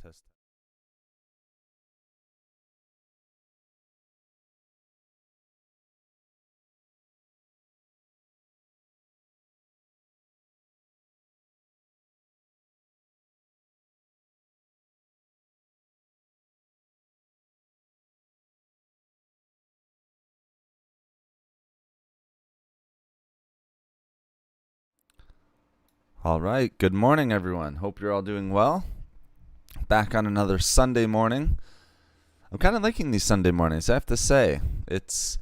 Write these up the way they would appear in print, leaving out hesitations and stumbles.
Test. All right. Good morning, everyone. Hope you're all doing well. Back on another Sunday morning. I'm kind of liking these Sunday mornings, I have to say. It's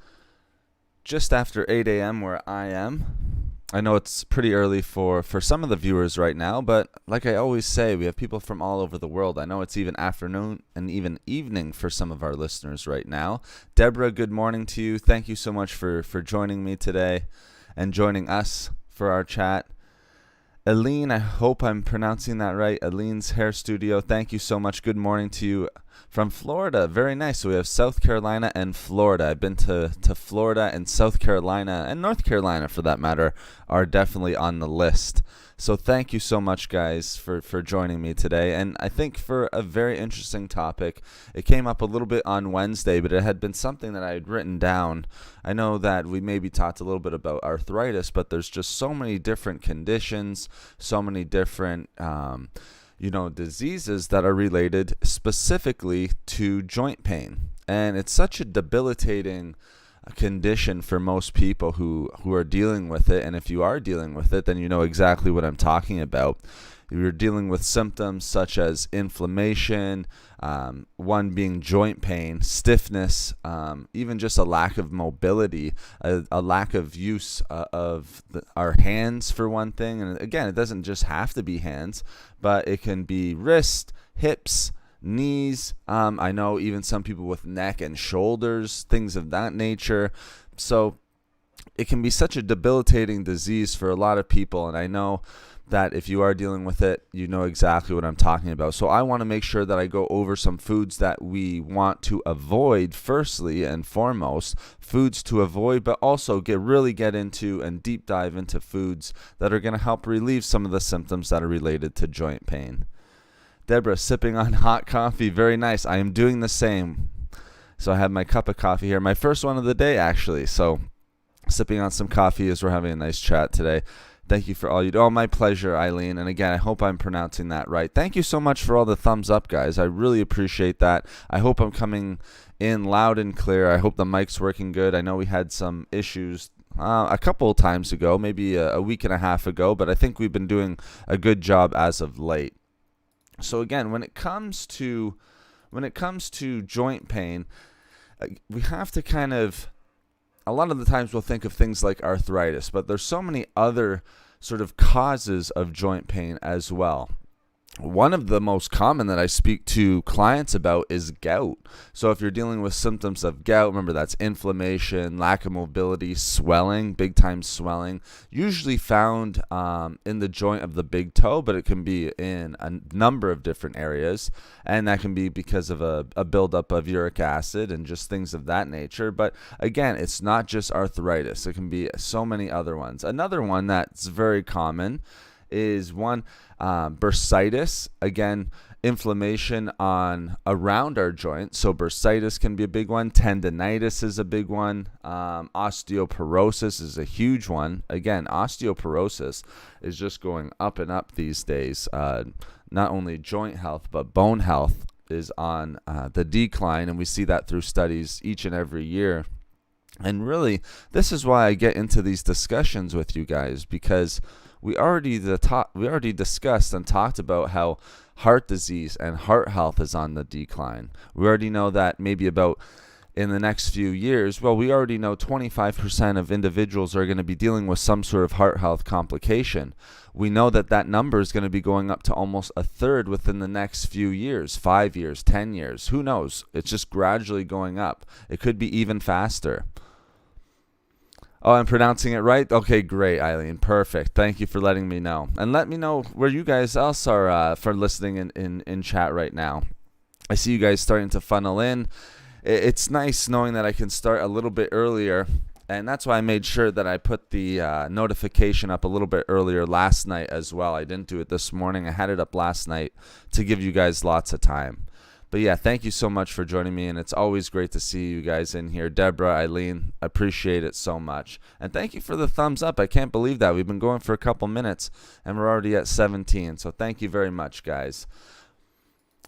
just after 8 a.m. where I am. I know it's pretty early for some of the viewers right now, but like I always say, we have people from all over the world. I know it's even afternoon and even evening for some of our listeners right now. Deborah, good morning to you. Thank you so much for joining me today and joining us for our chat. Aline, I hope I'm pronouncing that right. Aline's Hair Studio, thank you so much. Good morning to you from Florida. Very nice. So we have South Carolina and Florida. I've been to Florida, and South Carolina and North Carolina, for that matter, are definitely on the list. So thank you so much, guys, for joining me today. And I think for a very interesting topic. It came up a little bit on Wednesday, but it had been something that I had written down. I know that we maybe talked a little bit about arthritis, but there's just so many different conditions, so many different diseases that are related specifically to joint pain. And it's such a debilitating condition for most people who are dealing with it. And if you are dealing with it, then you know exactly what I'm talking about. You're dealing with symptoms such as inflammation, one being joint pain, stiffness, even just a lack of mobility, a lack of use of our hands for one thing. And again, it doesn't just have to be hands, but it can be wrist, hips, knees. I know even some people with neck and shoulders, things of that nature. So it can be such a debilitating disease for a lot of people. And I know that if you are dealing with it, you know exactly what I'm talking about. So I want to make sure that I go over some foods that we want to avoid, firstly and foremost, foods to avoid, but also really get into and deep dive into foods that are going to help relieve some of the symptoms that are related to joint pain. Deborah, sipping on hot coffee, very nice. I am doing the same. So I have my cup of coffee here, my first one of the day actually. So sipping on some coffee as we're having a nice chat today. Thank you for all you do. Oh, my pleasure, Eileen. And again, I hope I'm pronouncing that right. Thank you so much for all the thumbs up, guys. I really appreciate that. I hope I'm coming in loud and clear. I hope the mic's working good. I know we had some issues a couple of times ago, maybe a week and a half ago, but I think we've been doing a good job as of late. So again, when it comes to joint pain, we have to a lot of the times we'll think of things like arthritis, but there's so many other sort of causes of joint pain as well. One of the most common that I speak to clients about is gout. So if you're dealing with symptoms of gout, remember that's inflammation, lack of mobility, swelling, big time swelling, usually found in the joint of the big toe, but it can be in a number of different areas. And that can be because of a buildup of uric acid and just things of that nature. But again, it's not just arthritis. It can be so many other ones. Another one that's very common is bursitis. Again, inflammation around our joint. So bursitis can be a big one. Tendinitis is a big one. Osteoporosis is a huge one. Again, osteoporosis is just going up and up these days. Not only joint health, but bone health is on the decline, and we see that through studies each and every year. And really, this is why I get into these discussions with you guys, because we already discussed and talked about how heart disease and heart health is on the decline. We already know that maybe about in the next few years, we already know 25% of individuals are going to be dealing with some sort of heart health complication. We know that number is going to be going up to almost a third within the next few years, 5 years, 10 years. Who knows? It's just gradually going up. It could be even faster. Oh, I'm pronouncing it right? Okay, great, Eileen. Perfect. Thank you for letting me know. And let me know where you guys else are for listening in chat right now. I see you guys starting to funnel in. It's nice knowing that I can start a little bit earlier And that's why I made sure that I put the notification up a little bit earlier last night as well. I didn't do it this morning. I had it up last night to give you guys lots of time. But yeah, thank you so much for joining me, and it's always great to see you guys in here. Deborah, Eileen, appreciate it so much. And thank you for the thumbs up. I can't believe that. We've been going for a couple minutes, and we're already at 17. So thank you very much, guys.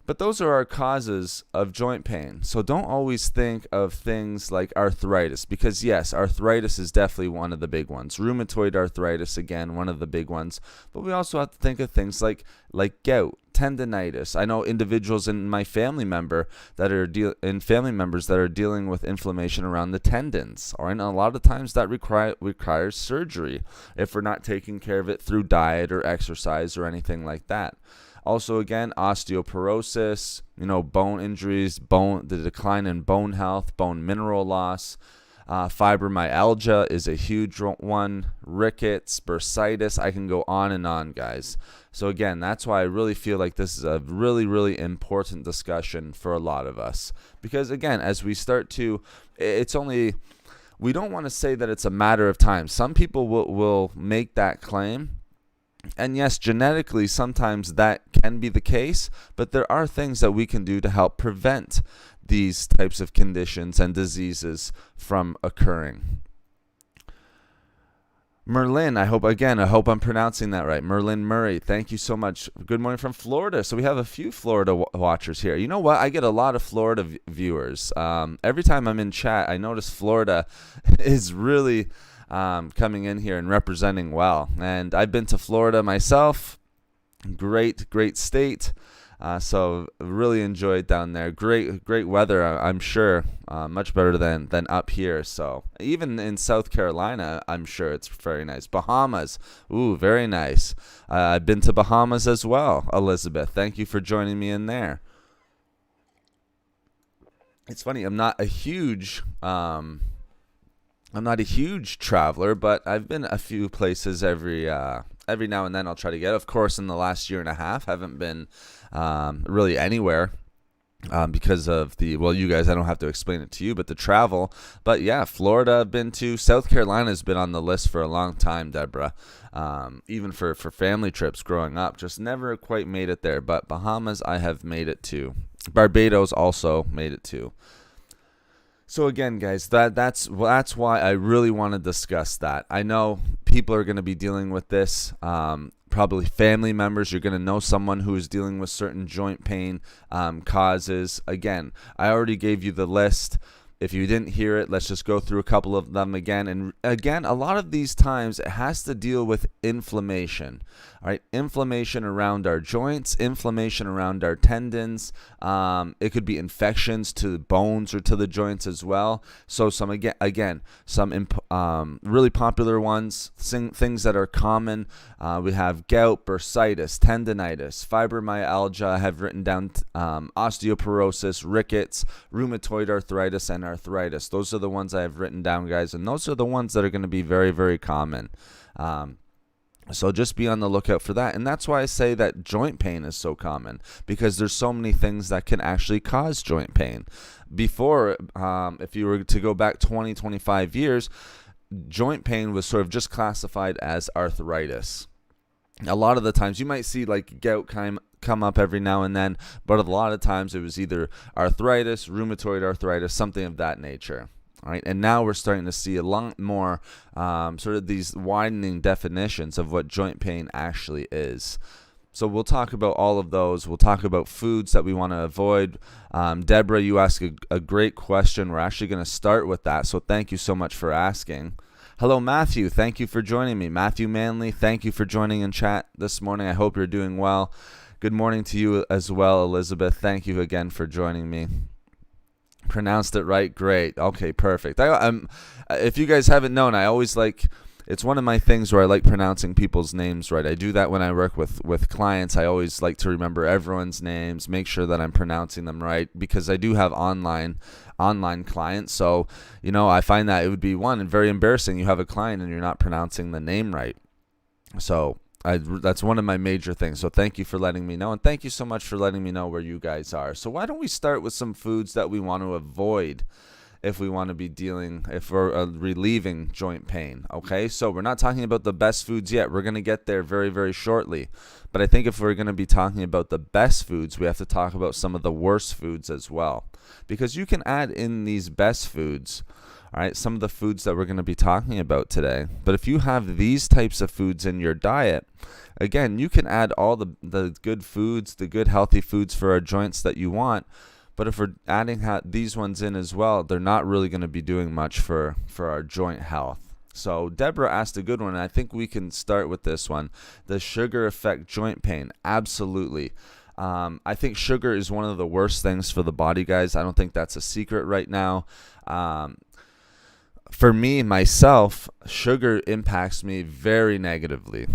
But those are our causes of joint pain. So don't always think of things like arthritis, because yes, arthritis is definitely one of the big ones. Rheumatoid arthritis, again, one of the big ones. But we also have to think of things like gout, tendinitis. I know individuals in my family members that are dealing with inflammation around the tendons, and a lot of times that requires surgery if we're not taking care of it through diet or exercise or anything like that. Also, again, osteoporosis, bone injuries, the decline in bone health, bone mineral loss. Fibromyalgia is a huge one. Rickets, bursitis. I can go on and on, guys. So again, that's why I really feel like this is a really, really important discussion for a lot of us. Because again, as we start to, we don't want to say that it's a matter of time. Some people will make that claim. And yes, genetically, sometimes that can be the case, but there are things that we can do to help prevent these types of conditions and diseases from occurring. Merlin, I hope I'm pronouncing that right. Merlin Murray, thank you so much. Good morning from Florida. So we have a few Florida watchers here. You know what? I get a lot of Florida viewers. Every time I'm in chat, I notice Florida is really coming in here and representing well. And I've been to Florida myself. Great state. So really enjoyed down there. Great weather, I'm sure. Much better than up here. So even in South Carolina, I'm sure it's very nice. Bahamas, ooh, very nice. I've been to Bahamas as well. Elizabeth, thank you for joining me in there. It's funny, I'm not a huge traveler, but I've been a few places every now and then. I'll try to get. Of course, in the last year and a half, haven't been really anywhere because of you guys, I don't have to explain it to you, but the travel. But yeah, Florida I've been to. South Carolina's been on the list for a long time, Deborah. Even for family trips growing up, just never quite made it there. But Bahamas, I have made it to. Barbados also made it to. So again, guys, that's why I really want to discuss that. I know people are going to be dealing with this. Probably family members. You're going to know someone who is dealing with certain joint pain causes. Again, I already gave you the list. If you didn't hear it, let's just go through a couple of them again. And again, a lot of these times it has to deal with inflammation. All right, inflammation around our joints, inflammation around our tendons. It could be infections to the bones or to the joints as well. So some really popular ones, things that are common. We have gout, bursitis, tendinitis, fibromyalgia. I have written down osteoporosis, rickets, rheumatoid arthritis, and arthritis. Those are the ones I have written down, guys, and those are the ones that are going to be very, very common. So just be on the lookout for that. And that's why I say that joint pain is so common, because there's so many things that can actually cause joint pain. Before, if you were to go back 20, 25 years, joint pain was sort of just classified as arthritis. A lot of the times you might see like gout come up every now and then, but a lot of times it was either arthritis, rheumatoid arthritis, something of that nature. All right, and now we're starting to see a lot more sort of these widening definitions of what joint pain actually is. So we'll talk about all of those. We'll talk about foods that we want to avoid. Deborah, you asked a great question. We're actually going to start with that, so thank you so much for asking. Hello, Matthew. Thank you for joining me. Matthew Manley, thank you for joining in chat this morning. I hope you're doing well. Good morning to you as well, Elizabeth. Thank you again for joining me. Pronounced it right? Great. Okay, perfect. If you guys haven't known, I always it's one of my things where I like pronouncing people's names right. I do that when I work with clients. I always like to remember everyone's names, make sure that I'm pronouncing them right, because I do have online clients. So, I find that it would be very embarrassing. You have a client and you're not pronouncing the name right. So that's one of my major things. So thank you for letting me know, and thank you so much for letting me know where you guys are. So why don't we start with some foods that we want to avoid if we want to be if we're relieving joint pain. Okay, so we're not talking about the best foods yet. We're going to get there very, very shortly. But I think if we're going to be talking about the best foods, we have to talk about some of the worst foods as well. Because you can add in these best foods, all right, some of the foods that we're going to be talking about today. But if you have these types of foods in your diet, again, you can add all the good foods, the good healthy foods for our joints that you want. But if we're adding these ones in as well, they're not really going to be doing much for our joint health. So Deborah asked a good one, and I think we can start with this one. Does sugar affect joint pain? Absolutely. I think sugar is one of the worst things for the body, guys. I don't think that's a secret right now. For me, myself, sugar impacts me very negatively.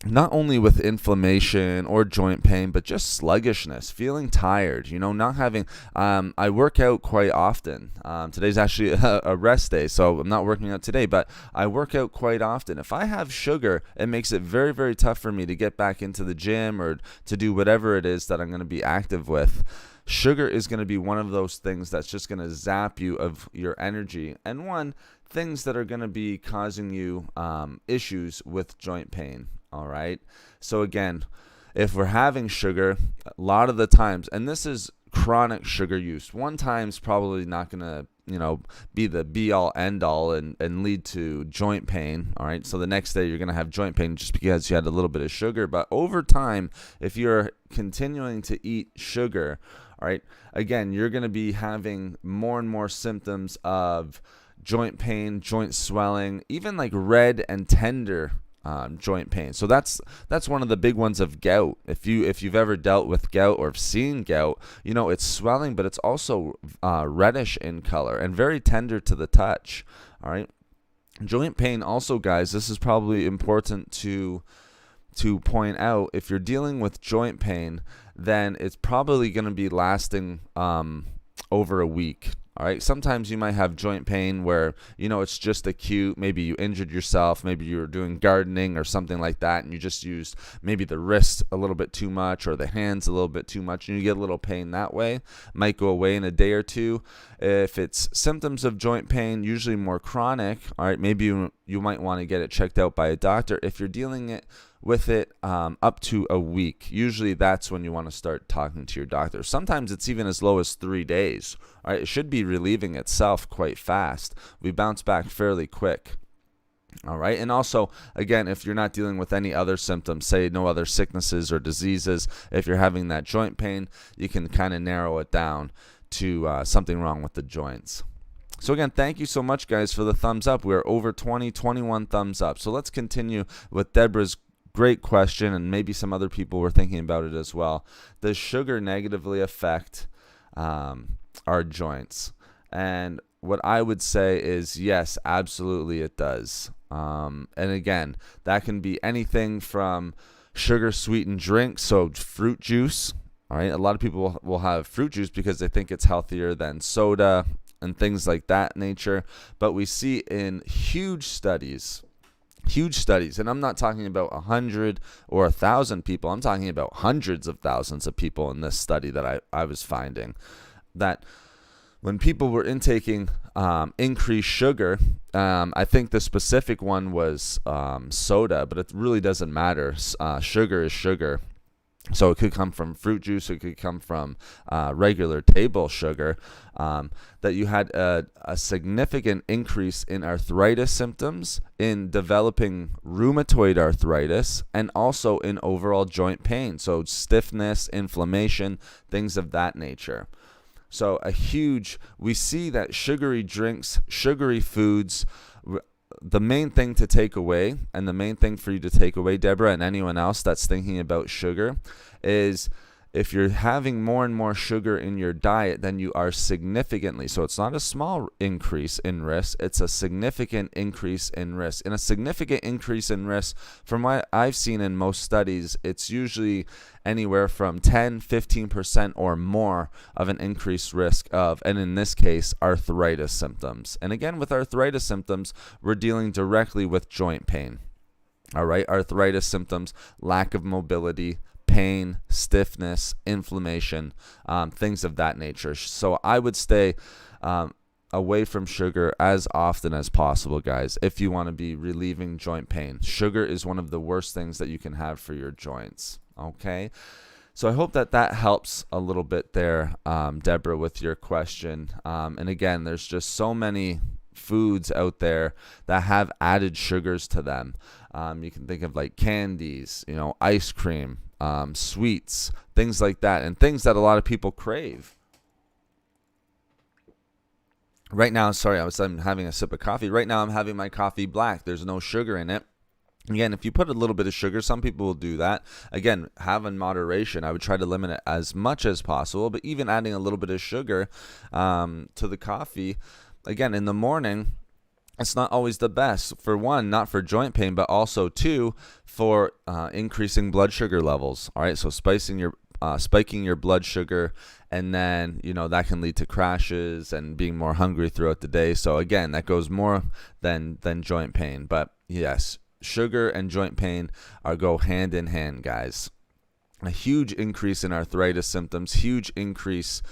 Not only with inflammation or joint pain, but just sluggishness, feeling tired, not having, I work out quite often. Today's actually a rest day, so I'm not working out today, but I work out quite often. If I have sugar, it makes it very, very tough for me to get back into the gym or to do whatever it is that I'm going to be active with. Sugar is going to be one of those things that's just going to zap you of your energy, and things that are going to be causing you issues with joint pain. All right. So again, if we're having sugar, a lot of the times, and this is chronic sugar use, one time's probably not going to, be the be all end all and lead to joint pain. All right. So the next day you're going to have joint pain just because you had a little bit of sugar. But over time, if you're continuing to eat sugar, all right, again, you're going to be having more and more symptoms of joint pain, joint swelling, even like red and tender joint pain. So that's one of the big ones of gout. If you've ever dealt with gout or have seen gout, it's swelling, but it's also reddish in color and very tender to the touch. All right. Joint pain also, guys, this is probably important to point out. If you're dealing with joint pain, then it's probably going to be lasting over a week. All right. Sometimes you might have joint pain where, it's just acute. Maybe you injured yourself. Maybe you were doing gardening or something like that, and you just used maybe the wrist a little bit too much or the hands a little bit too much, and you get a little pain that way. Might go away in a day or two. If it's symptoms of joint pain, usually more chronic, all right, maybe you might want to get it checked out by a doctor. If you're dealing with it up to a week, usually that's when you want to start talking to your doctor. Sometimes it's even as low as 3 days. All right, it should be relieving itself quite fast. We bounce back fairly quick. All right, and also, again, if you're not dealing with any other symptoms, say no other sicknesses or diseases, if you're having that joint pain, you can kind of narrow it down to something wrong with the joints. So again, thank you so much, guys, for the thumbs up. We're over 21 thumbs up. So let's continue with Deborah's great question, and maybe some other people were thinking about it as well. Does sugar negatively affect our joints? And what I would say is yes, absolutely it does. And again, that can be anything from sugar sweetened drinks, so fruit juice. All right, a lot of people will have fruit juice because they think it's healthier than soda and things like that nature. But we see in huge studies, and I'm not talking about 100 or 1,000 people. I'm talking about hundreds of thousands of people in this study that I was finding, that when people were intaking increased sugar, I think the specific one was soda, but it really doesn't matter. Sugar is sugar. So it could come from fruit juice, it could come from regular table sugar, that you had a significant increase in arthritis symptoms, in developing rheumatoid arthritis, and also in overall joint pain. So stiffness, inflammation, things of that nature. So we see that sugary drinks, sugary foods, the main thing to take away, and the main thing for you to take away, Deborah, and anyone else that's thinking about sugar, is if you're having more and more sugar in your diet, then you are significantly, so it's not a small increase in risk, it's a significant increase in risk. And a significant increase in risk, from what I've seen in most studies, it's usually anywhere from 10-15% or more of an increased risk of, and in this case, arthritis symptoms. And again, with arthritis symptoms, we're dealing directly with joint pain. All right, arthritis symptoms, lack of mobility, pain, stiffness, inflammation, things of that nature. So I would say away from sugar as often as possible, guys, if you want to be relieving joint pain. Sugar is one of the worst things that you can have for your joints. Okay. So I hope that helps a little bit there, Deborah, with your question. And again, there's just so many foods out there that have added sugars to them. You can think of like candies, ice cream, sweets, things like that, and things that a lot of people crave. Right now, sorry, I'm having a sip of coffee. Right now, I'm having my coffee black. There's no sugar in it. Again, if you put a little bit of sugar, some people will do that. Again, have in moderation. I would try to limit it as much as possible, but even adding a little bit of sugar to the coffee, again, in the morning, it's not always the best. For one, not for joint pain, but also two, for increasing blood sugar levels. All right, so spiking your blood sugar, and then that can lead to crashes and being more hungry throughout the day. So again, that goes more than joint pain. But yes, sugar and joint pain go hand in hand, guys. A huge increase in arthritis symptoms, significant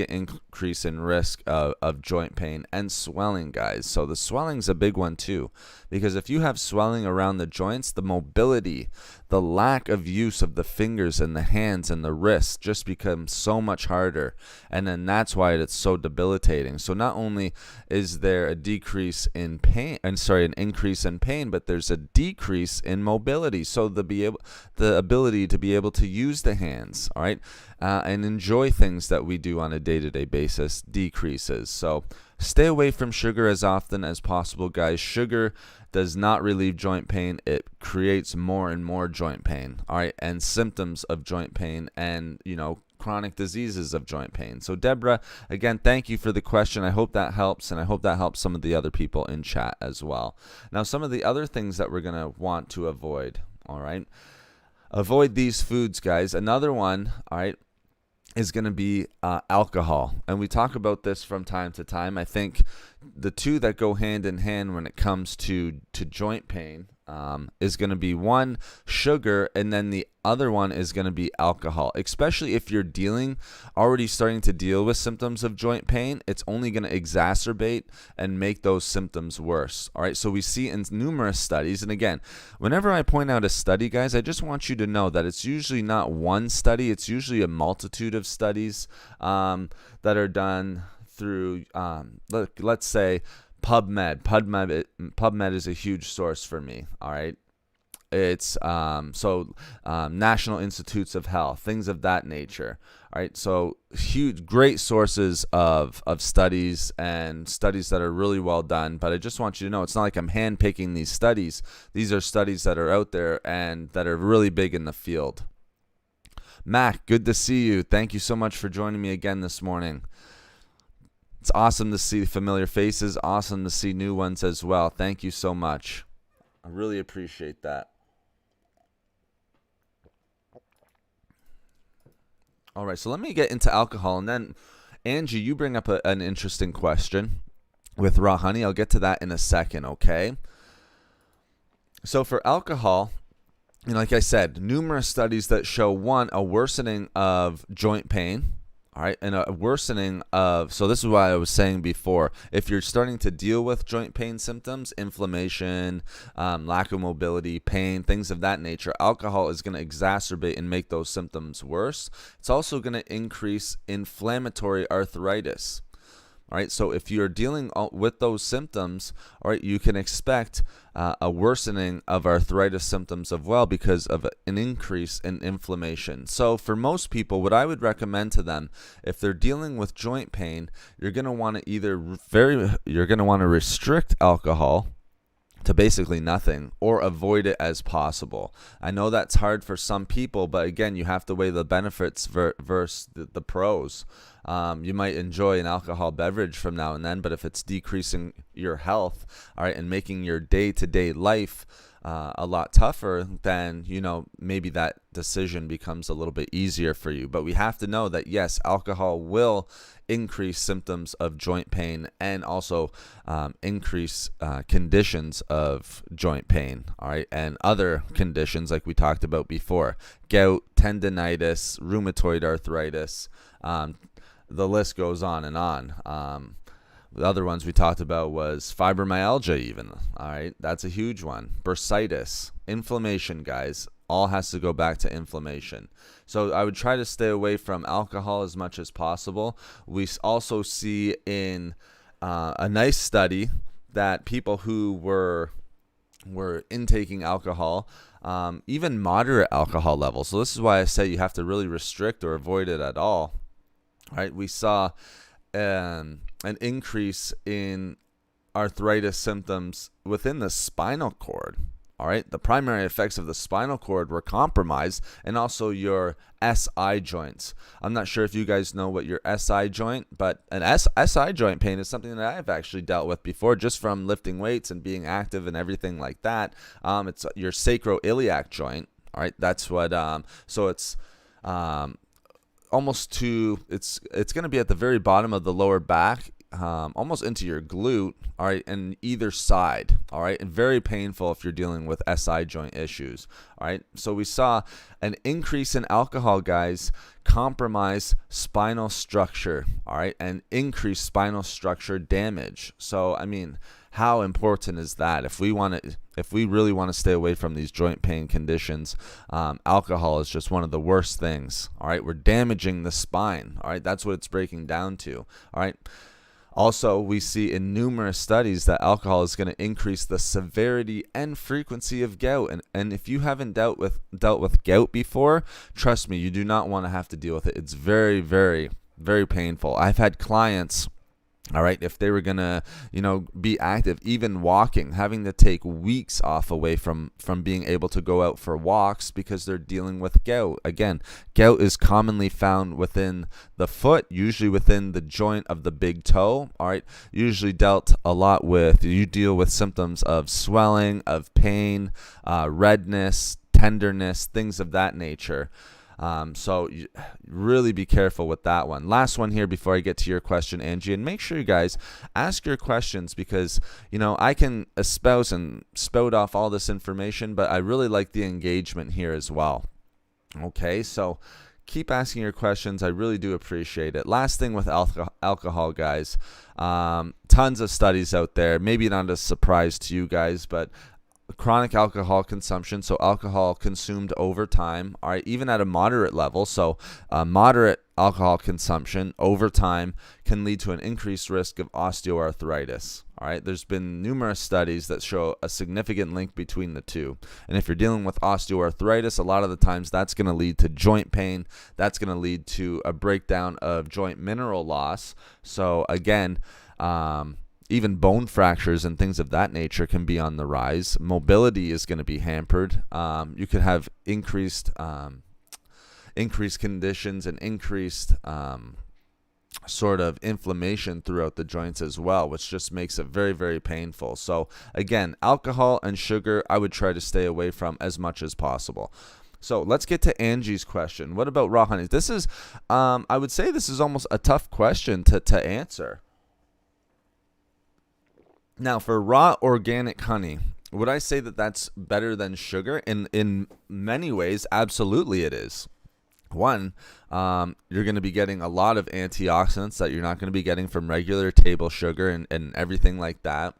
increase in risk of joint pain and swelling, guys. So the swelling's a big one too, because if you have swelling around the joints, the mobility, the lack of use of the fingers and the hands and the wrists just becomes so much harder. And then that's why it's so debilitating. So not only is there a decrease in pain, an increase in pain, but there's a decrease in mobility. So the ability to be able to use the hands, all right, and enjoy things that we do on a day-to-day basis decreases. So stay away from sugar as often as possible, guys. Sugar does not relieve joint pain. It creates more and more joint pain, all right, and symptoms of joint pain and, chronic diseases of joint pain. So Deborah, again, thank you for the question. I hope that helps, and I hope that helps some of the other people in chat as well. Now, some of the other things that we're going to want to avoid, all right, avoid these foods, guys. Another one, all right, is going to be alcohol. And we talk about this from time to time. I think the two that go hand in hand when it comes to joint pain is going to be one, sugar, and then the other one is going to be alcohol. Especially if you're already starting to deal with symptoms of joint pain, it's only going to exacerbate and make those symptoms worse. All right, so we see in numerous studies, and again, whenever I point out a study, guys, I just want you to know that it's usually not one study, it's usually a multitude of studies that are done through, let's say, PubMed. PubMed is a huge source for me, all right? It's National Institutes of Health, things of that nature, all right? So great sources of studies and studies that are really well done. But I just want you to know, it's not like I'm handpicking these studies. These are studies that are out there and that are really big in the field. Mac, good to see you. Thank you so much for joining me again this morning. It's awesome to see familiar faces, awesome to see new ones as well. Thank you so much. I really appreciate that. All right, so let me get into alcohol. And then, Angie, you bring up an interesting question with raw honey. I'll get to that in a second, okay? So for alcohol, like I said, numerous studies that show, one, a worsening of joint pain. All right, and a worsening of, so this is why I was saying before, if you're starting to deal with joint pain symptoms, inflammation, lack of mobility, pain, things of that nature, alcohol is going to exacerbate and make those symptoms worse. It's also going to increase inflammatory arthritis. All right, so if you're dealing with those symptoms, all right, you can expect a worsening of arthritis symptoms as well because of an increase in inflammation. So for most people, what I would recommend to them, if they're dealing with joint pain, you're going to want to restrict alcohol to basically nothing or avoid it as possible. I know that's hard for some people, but again, you have to weigh the benefits versus the pros. You might enjoy an alcohol beverage from now and then, but if it's decreasing your health, all right, and making your day-to-day life a lot tougher, then, maybe that decision becomes a little bit easier for you. But we have to know that, yes, alcohol will increase symptoms of joint pain and also increase conditions of joint pain, all right, and other conditions like we talked about before: gout, tendinitis, rheumatoid arthritis, the list goes on and on. The other ones we talked about was fibromyalgia even. All right, that's a huge one. Bursitis, inflammation, guys. All has to go back to inflammation. So I would try to stay away from alcohol as much as possible. We also see in a nice study that people who were intaking alcohol, even moderate alcohol levels. So this is why I say you have to really restrict or avoid it at all. Right? We saw an increase in arthritis symptoms within the spinal cord. All right, the primary effects of the spinal cord were compromised, and also your SI joints. I'm not sure if you guys know what your SI joint, but an SI joint pain is something that I've actually dealt with before, just from lifting weights and being active and everything like that. It's your sacroiliac joint. All right, that's what. So it's almost to it's going to be at the very bottom of the lower back. Almost into your glute, all right, and either side, all right, and very painful if you're dealing with SI joint issues, all right. So we saw an increase in alcohol, guys, compromise spinal structure, all right, and increase spinal structure damage. So I mean, how important is that? If we really want to stay away from these joint pain conditions, alcohol is just one of the worst things, all right. We're damaging the spine, all right. That's what it's breaking down to, all right. Also, we see in numerous studies that alcohol is going to increase the severity and frequency of gout. And if you haven't dealt with gout before, trust me, you do not want to have to deal with it. It's very, very, very painful. I've had clients, all right, if they were going to, be active, even walking, having to take weeks off away from being able to go out for walks because they're dealing with gout. Again, gout is commonly found within the foot, usually within the joint of the big toe, all right, usually dealt a lot with, you deal with symptoms of swelling, of pain, redness, tenderness, things of that nature. So really be careful with that one. Last one here before I get to your question, Angie, and make sure you guys ask your questions because, I can espouse and spout off all this information, but I really like the engagement here as well. Okay, so keep asking your questions. I really do appreciate it. Last thing with alcohol, guys, tons of studies out there, maybe not a surprise to you guys, but chronic alcohol consumption, so alcohol consumed over time, all right, even at a moderate level, so moderate alcohol consumption over time can lead to an increased risk of osteoarthritis. All right, there's been numerous studies that show a significant link between the two. And if you're dealing with osteoarthritis, a lot of the times that's going to lead to joint pain. That's going to lead to a breakdown of joint mineral loss. So again, even bone fractures and things of that nature can be on the rise. Mobility is going to be hampered. You could have increased conditions and increased sort of inflammation throughout the joints as well, which just makes it very, very painful. So again, alcohol and sugar, I would try to stay away from as much as possible. So let's get to Angie's question. What about raw honey? This is, I would say this is almost a tough question to answer. Now, for raw organic honey, would I say that that's better than sugar? In many ways, absolutely it is. One, you're going to be getting a lot of antioxidants that you're not going to be getting from regular table sugar and everything like that.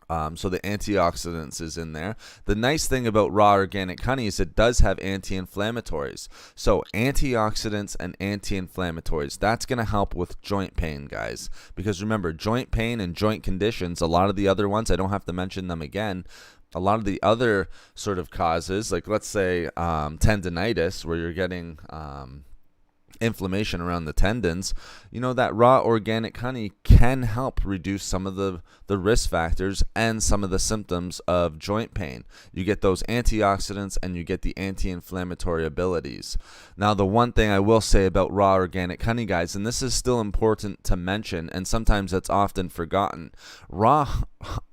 So the antioxidants is in there. The nice thing about raw organic honey is it does have anti-inflammatories. So antioxidants and anti-inflammatories, that's going to help with joint pain, guys. Because remember, joint pain and joint conditions, a lot of the other ones, I don't have to mention them again, a lot of the other sort of causes, like let's say tendinitis, where you're getting inflammation around the tendons, that raw organic honey can help reduce some of the risk factors and some of the symptoms of joint pain. You get those antioxidants and you get the anti-inflammatory abilities. Now, the one thing I will say about raw organic honey, guys, and this is still important to mention, and sometimes it's often forgotten, raw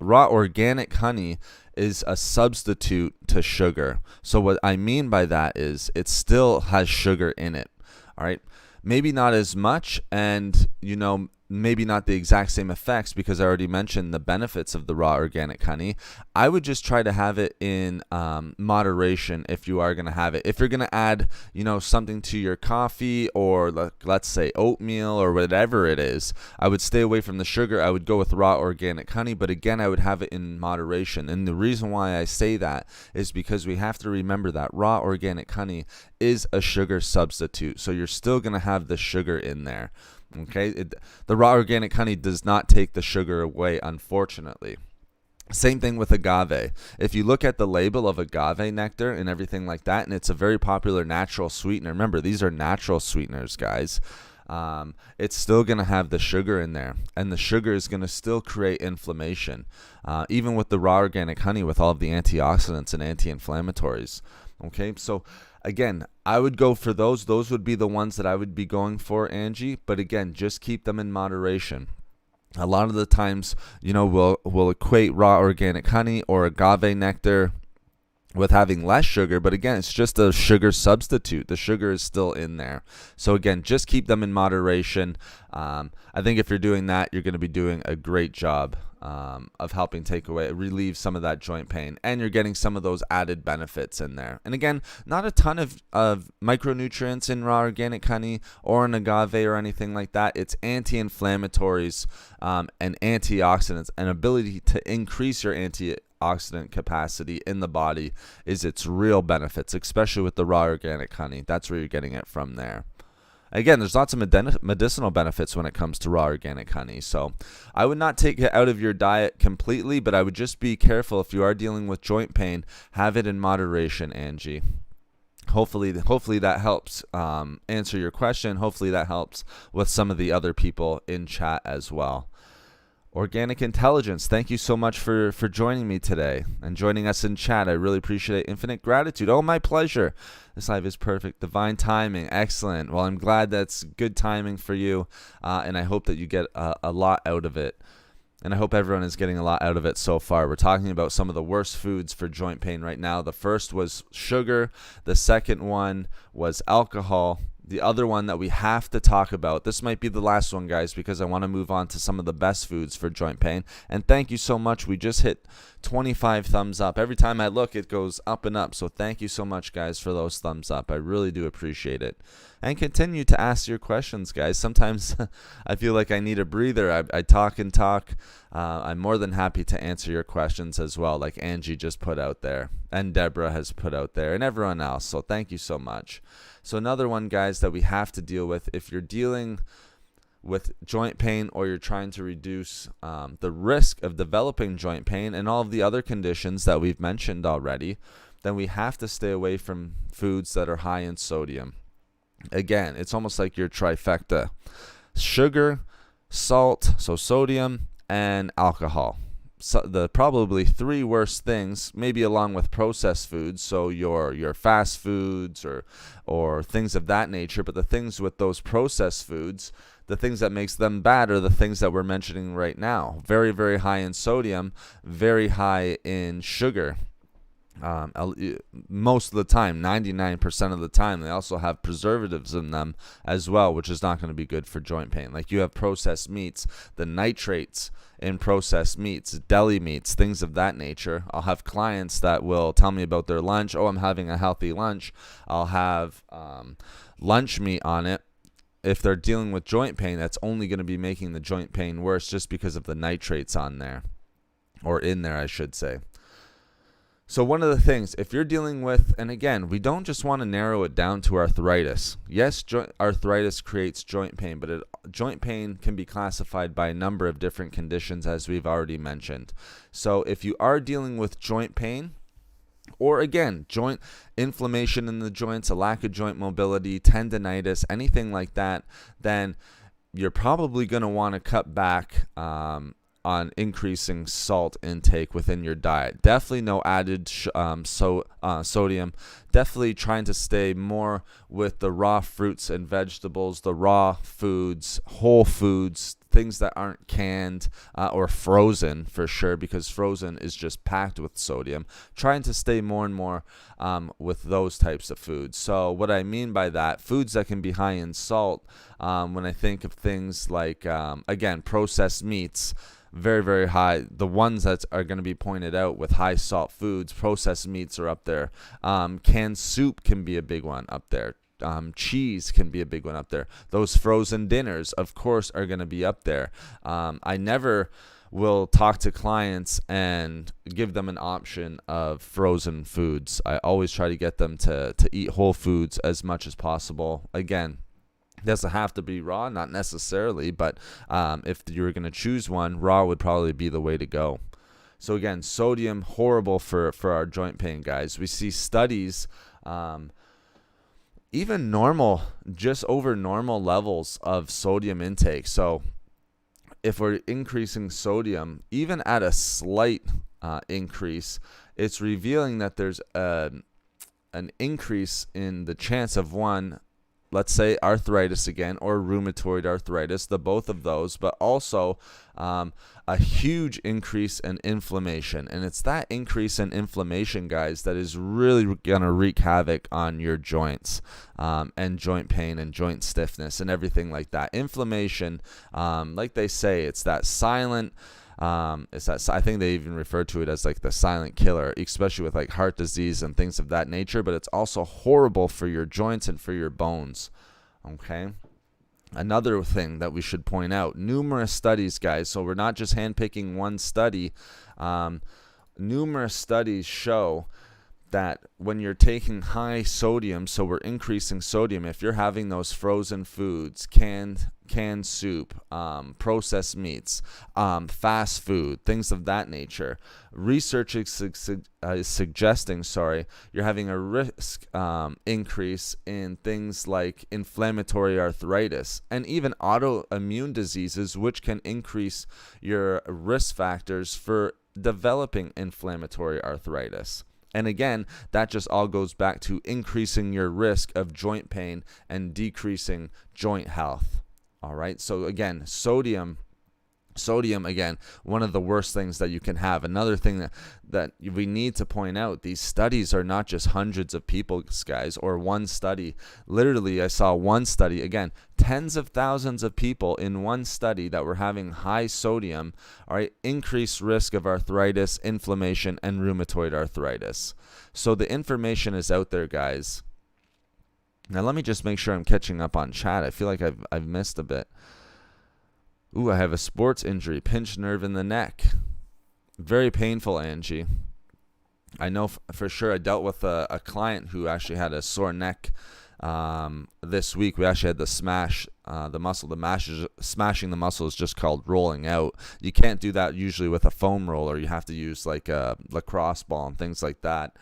organic honey is a substitute to sugar. So what I mean by that is it still has sugar in it. All right, maybe not as much, and maybe not the exact same effects because I already mentioned the benefits of the raw organic honey. I would just try to have it in moderation if you are going to have it. If you're going to add, something to your coffee or let's say oatmeal or whatever it is, I would stay away from the sugar. I would go with raw organic honey, but again, I would have it in moderation. And the reason why I say that is because we have to remember that raw organic honey is a sugar substitute. So you're still going to have the sugar in there. Okay, the raw organic honey does not take the sugar away, unfortunately. Same thing with agave. If you look at the label of agave nectar and everything like that, and it's a very popular natural sweetener. Remember, these are natural sweeteners, guys. It's still going to have the sugar in there, and the sugar is going to still create inflammation. Even with the raw organic honey, with all of the antioxidants and anti-inflammatories. Okay, so again, I would go for those. Those would be the ones that I would be going for, Angie. But again, just keep them in moderation. A lot of the times, we'll equate raw organic honey or agave nectar with having less sugar, but again, it's just a sugar substitute. The sugar is still in there. So again, just keep them in moderation. I think if you're doing that, you're going to be doing a great job of helping relieve some of that joint pain, and you're getting some of those added benefits in there. And again, not a ton of micronutrients in raw organic honey or in agave or anything like that. It's anti-inflammatories and antioxidants, and ability to increase your antioxidant capacity in the body is its real benefits, especially with the raw organic honey. That's where you're getting it from there. Again, there's lots of medicinal benefits when it comes to raw organic honey. So I would not take it out of your diet completely, but I would just be careful if you are dealing with joint pain. Have it in moderation, Angie. Hopefully that helps answer your question. Hopefully that helps with some of the other people in chat as well. Organic Intelligence, thank you so much for joining me today and joining us in chat. I really appreciate it. Infinite gratitude. Oh, my pleasure. This life is perfect. Divine timing. Excellent. Well, I'm glad that's good timing for you, and I hope that you get a lot out of it. And I hope everyone is getting a lot out of it so far. We're talking about some of the worst foods for joint pain right now. The first was sugar. The second one was alcohol. The other one that we have to talk about, this might be the last one, guys, because I want to move on to some of the best foods for joint pain. And thank you so much. We just hit 25 thumbs up. Every time I look, it goes up and up. So thank you so much, guys, for those thumbs up. I really do appreciate it. And continue to ask your questions, guys. Sometimes I feel like I need a breather. I talk and talk. I'm more than happy to answer your questions as well, like Angie just put out there, and Deborah has put out there, and everyone else. So thank you so much. So another one, guys, that we have to deal with, if you're dealing with joint pain or you're trying to reduce the risk of developing joint pain and all of the other conditions that we've mentioned already, then we have to stay away from foods that are high in sodium. Again, it's almost like your trifecta: sugar, salt, so sodium, and alcohol. So the probably three worst things, maybe along with processed foods, so your fast foods or things of that nature. But the things with those processed foods, the things that makes them bad are the things that we're mentioning right now. Very, very high in sodium, very high in sugar. Most of the time, 99% of the time, they also have preservatives in them as well, which is not going to be good for joint pain. Like you have processed meats, the nitrates in processed meats, deli meats, things of that nature. I'll have clients that will tell me about their lunch. Oh, I'm having a healthy lunch. I'll have lunch meat on it. If they're dealing with joint pain, that's only going to be making the joint pain worse just because of the nitrates on there, or in there, I should say. So one of the things, if you're dealing with, and again, we don't just want to narrow it down to arthritis. Yes, arthritis creates joint pain, but joint pain can be classified by a number of different conditions, as we've already mentioned. So if you are dealing with joint pain, or again, joint inflammation in the joints, a lack of joint mobility, tendinitis, anything like that, then you're probably going to want to cut back on increasing salt intake within your diet. Definitely no added sodium. Definitely trying to stay more with the raw fruits and vegetables, the raw foods, whole foods, things that aren't canned or frozen for sure, because frozen is just packed with sodium. Trying to stay more and more with those types of foods. So what I mean by that, foods that can be high in salt, when I think of things like, again, processed meats, very, very high. The ones that are going to be pointed out with high salt foods, processed meats are up there. Canned soup can be a big one up there. Cheese can be a big one up there. Those frozen dinners, of course, are going to be up there. I never will talk to clients and give them an option of frozen foods. I always try to get them to eat whole foods as much as possible. Again, doesn't have to be raw, not necessarily, but if you were going to choose one, raw would probably be the way to go. So again, sodium, horrible for our joint pain, guys. We see studies, even normal, just over normal levels of sodium intake. So if we're increasing sodium, even at a slight increase, it's revealing that there's an increase in the chance of one, let's say arthritis again, or rheumatoid arthritis, the both of those, but also a huge increase in inflammation. And it's that increase in inflammation, guys, that is really going to wreak havoc on your joints and joint pain and joint stiffness and everything like that. Inflammation, like they say, it's that silent, I think they even refer to it as like the silent killer, especially with like heart disease and things of that nature, but it's also horrible for your joints and for your bones. Okay. Another thing that we should point out, numerous studies, guys. So we're not just handpicking one study. Numerous studies show that when you're taking high sodium, so we're increasing sodium, if you're having those frozen foods, canned soup, processed meats, fast food, things of that nature, research is suggesting, you're having a risk increase in things like inflammatory arthritis and even autoimmune diseases, which can increase your risk factors for developing inflammatory arthritis. And again, that just all goes back to increasing your risk of joint pain and decreasing joint health. All right. So again, sodium, again, one of the worst things that you can have. Another thing that we need to point out, these studies are not just hundreds of people, guys, or one study. Literally, I saw one study, again, tens of thousands of people in one study that were having high sodium, all right, increased risk of arthritis, inflammation, and rheumatoid arthritis. So the information is out there, guys. Now let me just make sure I'm catching up on chat. I feel like I've missed a bit. Ooh, I have a sports injury, pinched nerve in the neck. Very painful, Angie. I know for sure. I dealt with a client who actually had a sore neck this week. We actually had to smash the muscle. Smashing the muscle is just called rolling out. You can't do that usually with a foam roller. You have to use like a lacrosse ball and things like that.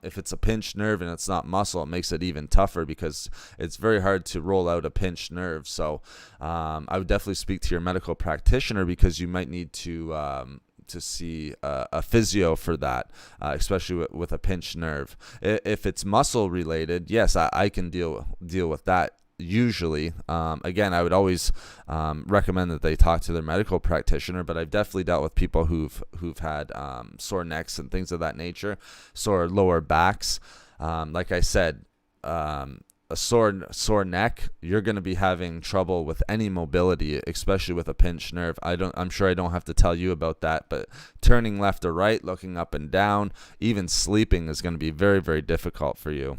If it's a pinched nerve and it's not muscle, it makes it even tougher because it's very hard to roll out a pinched nerve. So I would definitely speak to your medical practitioner, because you might need to see a physio for that, especially with a pinched nerve. If it's muscle related, yes, I can deal with that. Usually, again, I would always recommend that they talk to their medical practitioner, but I've definitely dealt with people who've had sore necks and things of that nature, sore lower backs. Like I said, a sore neck, you're going to be having trouble with any mobility, especially with a pinched nerve. I'm sure I don't have to tell you about that, but turning left or right, looking up and down, even sleeping is going to be very, very difficult for you.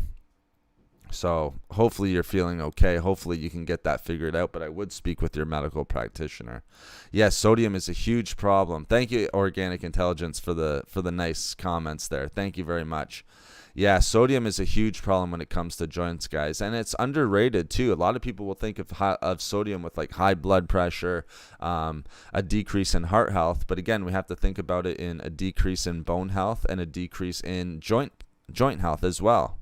So hopefully you're feeling okay. Hopefully you can get that figured out, but I would speak with your medical practitioner. Yes, sodium is a huge problem. Thank you, Organic Intelligence, for the nice comments there. Thank you very much. Yeah, sodium is a huge problem when it comes to joints, guys, and it's underrated too. A lot of people will think of sodium with like high blood pressure, a decrease in heart health, but again, we have to think about it in a decrease in bone health and a decrease in joint health as well.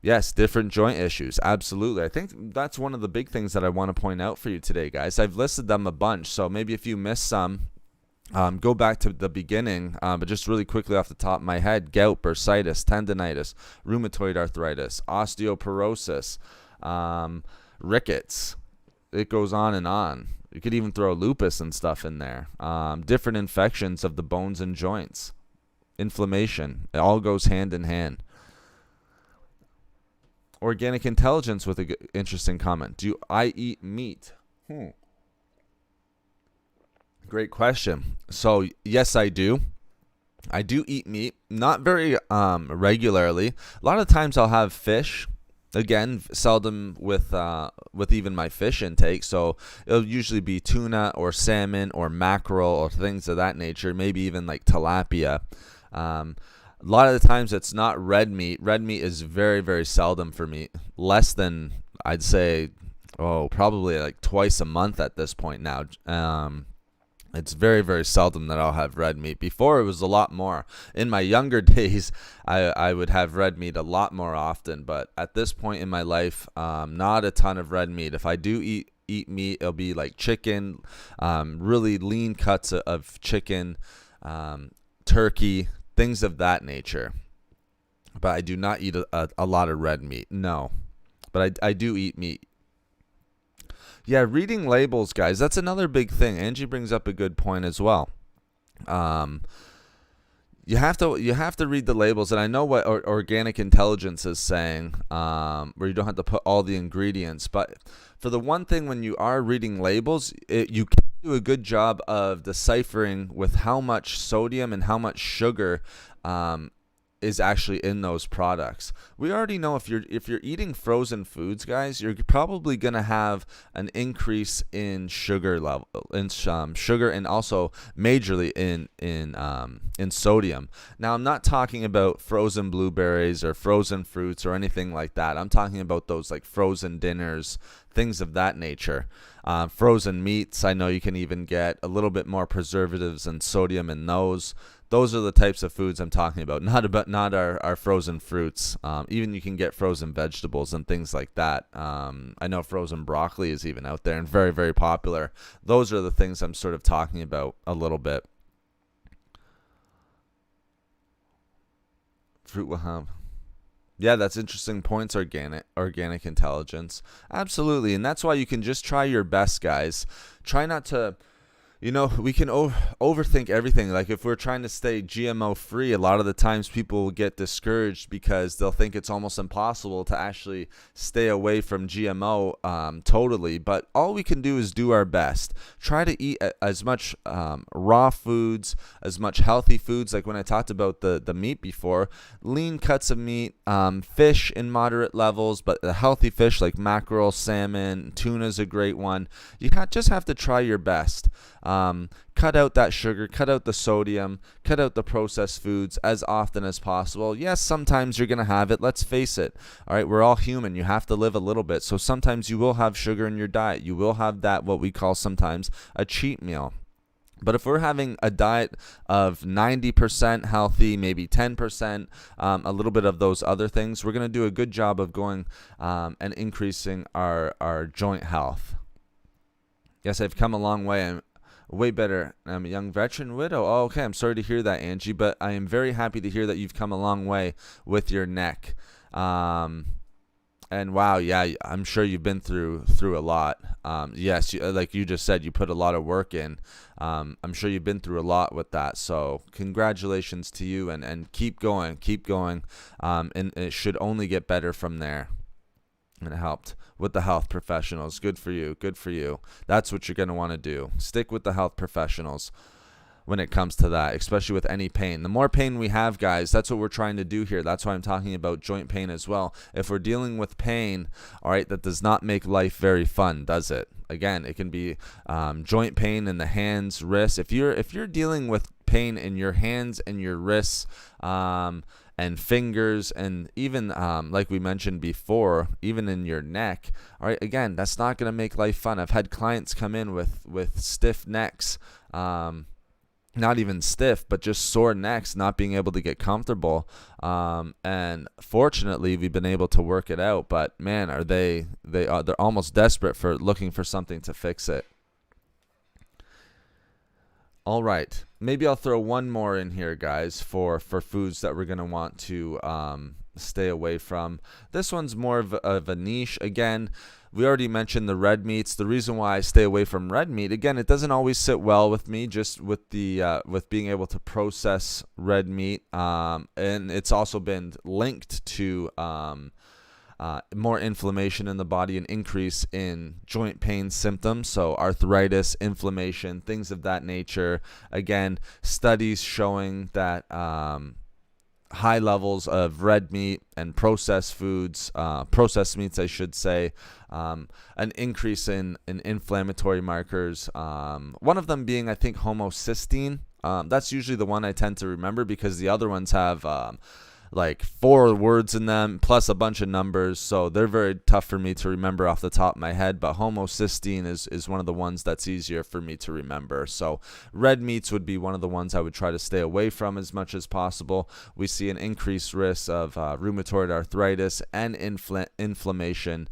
Yes, different joint issues. Absolutely. I think that's one of the big things that I want to point out for you today, guys. I've listed them a bunch, so maybe if you missed some, go back to the beginning, but just really quickly off the top of my head: gout, bursitis, tendonitis, rheumatoid arthritis, osteoporosis, rickets, it goes on and on. You could even throw lupus and stuff in there. Different infections of the bones and joints, inflammation. It all goes hand in hand. Organic Intelligence with a interesting comment. Do I eat meat? Great question. So yes, I do. I do eat meat, not very regularly. A lot of times I'll have fish. Again, seldom with even my fish intake. So it'll usually be tuna or salmon or mackerel or things of that nature. Maybe even like tilapia. A lot of the times it's not red meat. Red meat is very, very seldom for me. Less than, I'd say, probably like twice a month at this point now. It's very, very seldom that I'll have red meat. Before, it was a lot more. In my younger days, I would have red meat a lot more often. But at this point in my life, not a ton of red meat. If I do eat meat, it'll be like chicken, really lean cuts of chicken, turkey, things of that nature. But I do not eat a lot of red meat. No. But I do eat meat. Yeah, reading labels, guys, that's another big thing. Angie brings up a good point as well. You have to read the labels, and I know what Organic Intelligence is saying, where you don't have to put all the ingredients. But for the one thing, when you are reading labels, you can do a good job of deciphering with how much sodium and how much sugar is actually in those products. We already know if you're eating frozen foods, guys, you're probably gonna have an increase in sugar level, in sugar, and also majorly in sodium. Now, I'm not talking about frozen blueberries or frozen fruits or anything like that. I'm talking about those like frozen dinners, things of that nature. Frozen meats, I know you can even get a little bit more preservatives and sodium in those. Those are the types of foods I'm talking about, not our frozen fruits. Even you can get frozen vegetables and things like that. I know frozen broccoli is even out there and very, very popular. Those are the things I'm sort of talking about a little bit. Fruit will have. Yeah, that's interesting points, Organic Intelligence. Absolutely, and that's why you can just try your best, guys. Try not to... we can overthink everything. Like if we're trying to stay GMO free, a lot of the times people will get discouraged because they'll think it's almost impossible to actually stay away from GMO totally. But all we can do is do our best. Try to eat as much raw foods, as much healthy foods. Like when I talked about the meat before, lean cuts of meat, fish in moderate levels, but the healthy fish like mackerel, salmon, tuna is a great one. You just have to try your best. Cut out that sugar, cut out the sodium, cut out the processed foods as often as possible. Yes, sometimes you're going to have it. Let's face it. All right, we're all human. You have to live a little bit. So sometimes you will have sugar in your diet. You will have that, what we call sometimes a cheat meal. But if we're having a diet of 90% healthy, maybe 10%, a little bit of those other things, we're going to do a good job of going and increasing our joint health. Yes, I've come a long way. I'm way better. I'm a young veteran widow. Oh, okay. I'm sorry to hear that, Angie, but I am very happy to hear that you've come a long way with your neck. And wow, yeah, I'm sure you've been through a lot. Yes, like you just said, you put a lot of work in. I'm sure you've been through a lot with that. So congratulations to you, and keep going. And it should only get better from there. And it helped with the health professionals. Good for you. That's what you're going to want to do. Stick with the health professionals when it comes to that, especially with any pain. The more pain we have, guys, that's what we're trying to do here. That's why I'm talking about joint pain as well. If we're dealing with pain, all right, that does not make life very fun, does it? Again, it can be joint pain in the hands, wrists. If you're dealing with pain in your hands and your wrists, and fingers, and even like we mentioned before, even in your neck, all right, again, that's not going to make life fun. I've had clients come in with stiff necks, not even stiff, but just sore necks, not being able to get comfortable, and fortunately we've been able to work it out. But man, they're almost desperate for looking for something to fix it. All right, maybe I'll throw one more in here, guys, for foods that we're going to want to stay away from. This one's more of a niche. Again, We already mentioned the red meats. The reason why I stay away from red meat, again, it doesn't always sit well with me, just with the with being able to process red meat, and it's also been linked to more inflammation in the body, an increase in joint pain symptoms, so arthritis, inflammation, things of that nature. Again, studies showing that high levels of red meat and processed foods, processed meats, I should say, an increase in inflammatory markers. One of them being, I think, homocysteine. That's usually the one I tend to remember because the other ones have like 4 words in them plus a bunch of numbers, so they're very tough for me to remember off the top of my head. But homocysteine is one of the ones that's easier for me to remember. So red meats would be one of the ones I would try to stay away from as much as possible. We see an increased risk of rheumatoid arthritis and inflammation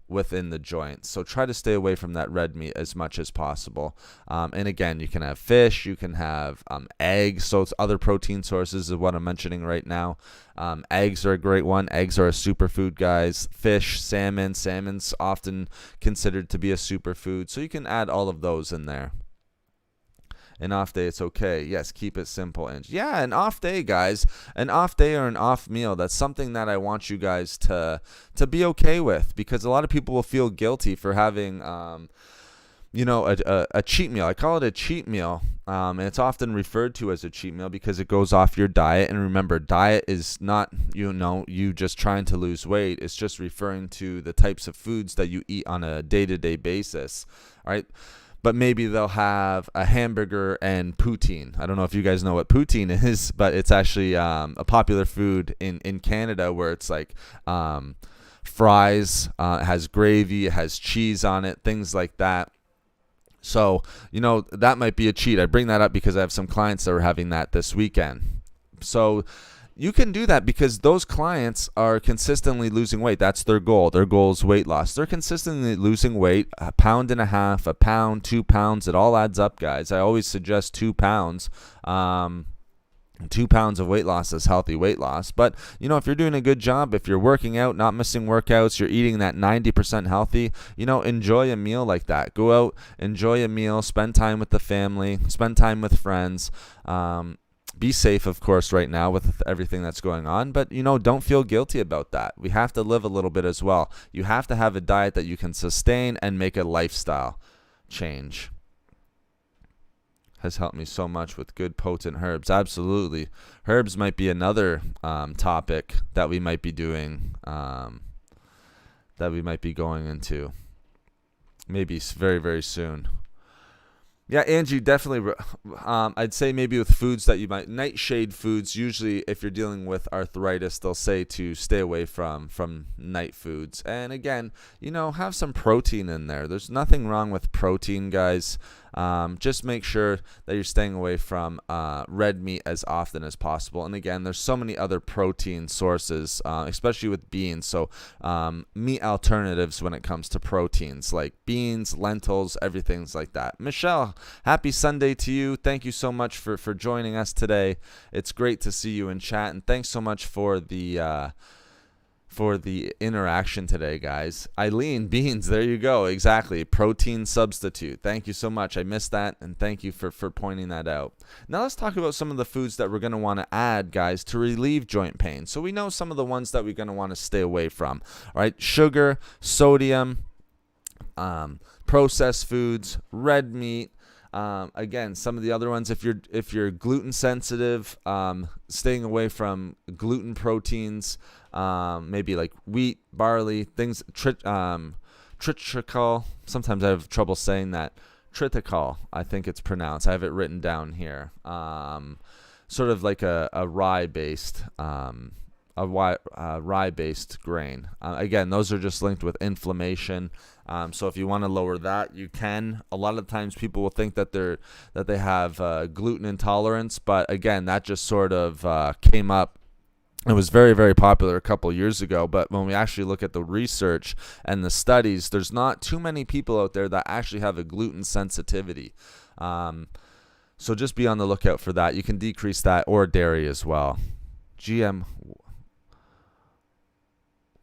within the joints. So try to stay away from that red meat as much as possible. And again, you can have fish, you can have eggs. So it's other protein sources is what I'm mentioning right now. Eggs are a great one. Eggs are a superfood, guys. Fish, salmon. Salmon's often considered to be a superfood. So you can add all of those in there. An off day, it's okay. Yes, keep it simple. And yeah, an off day, guys. An off day or an off meal. That's something that I want you guys to be okay with, because a lot of people will feel guilty for having a cheat meal. I call it a cheat meal, and it's often referred to as a cheat meal because it goes off your diet. And remember, diet is not you just trying to lose weight. It's just referring to the types of foods that you eat on a day-to-day basis. All right. But maybe they'll have a hamburger and poutine. I don't know if you guys know what poutine is, but it's actually a popular food in Canada, where it's like fries, it has gravy, it has cheese on it, things like that. So, that might be a cheat. I bring that up because I have some clients that are having that this weekend. So you can do that because those clients are consistently losing weight. That's their goal. Their goal is weight loss. They're consistently losing weight, 1.5 pounds, a pound, 2 pounds. It all adds up, guys. I always suggest 2 pounds. 2 pounds of weight loss is healthy weight loss. But, if you're doing a good job, if you're working out, not missing workouts, you're eating that 90% healthy, enjoy a meal like that. Go out, enjoy a meal, spend time with the family, spend time with friends. Be safe, of course, right now with everything that's going on, but, don't feel guilty about that. We have to live a little bit as well. You have to have a diet that you can sustain and make a lifestyle change. Has helped me so much with good potent herbs. Absolutely. Herbs might be another topic that we might be doing, that we might be going into maybe very, very soon. Yeah, Angie, definitely. I'd say maybe with foods that you might, nightshade foods, usually if you're dealing with arthritis, they'll say to stay away from night foods. And again, have some protein in there. There's nothing wrong with protein, guys. Just make sure that you're staying away from red meat as often as possible. And again, there's so many other protein sources, especially with beans. So meat alternatives when it comes to proteins, like beans, lentils, everything's like that. Michelle, happy Sunday to you. Thank you so much for joining us today. It's great to see you in chat, and thanks so much for the interaction today, guys. Eileen, beans, there you go. Exactly. Protein substitute. Thank you so much. I missed that, and thank you for pointing that out. Now let's talk about some of the foods that we're going to want to add, guys, to relieve joint pain. So we know some of the ones that we're going to want to stay away from. All right, sugar, sodium, processed foods, red meat. Again, some of the other ones, if you're gluten sensitive, staying away from gluten proteins, maybe like wheat, barley, things, triticol. Sometimes I have trouble saying that. Triticol, I think it's pronounced. I have it written down here. Sort of like a rye-based, rye-based grain. Again, those are just linked with inflammation. So if you want to lower that, you can. A lot of times people will think that they have gluten intolerance, but again, that just sort of came up. It was very, very popular a couple years ago, but when we actually look at the research and the studies, there's not too many people out there that actually have a gluten sensitivity. So just be on the lookout for that. You can decrease that, or dairy as well. GM.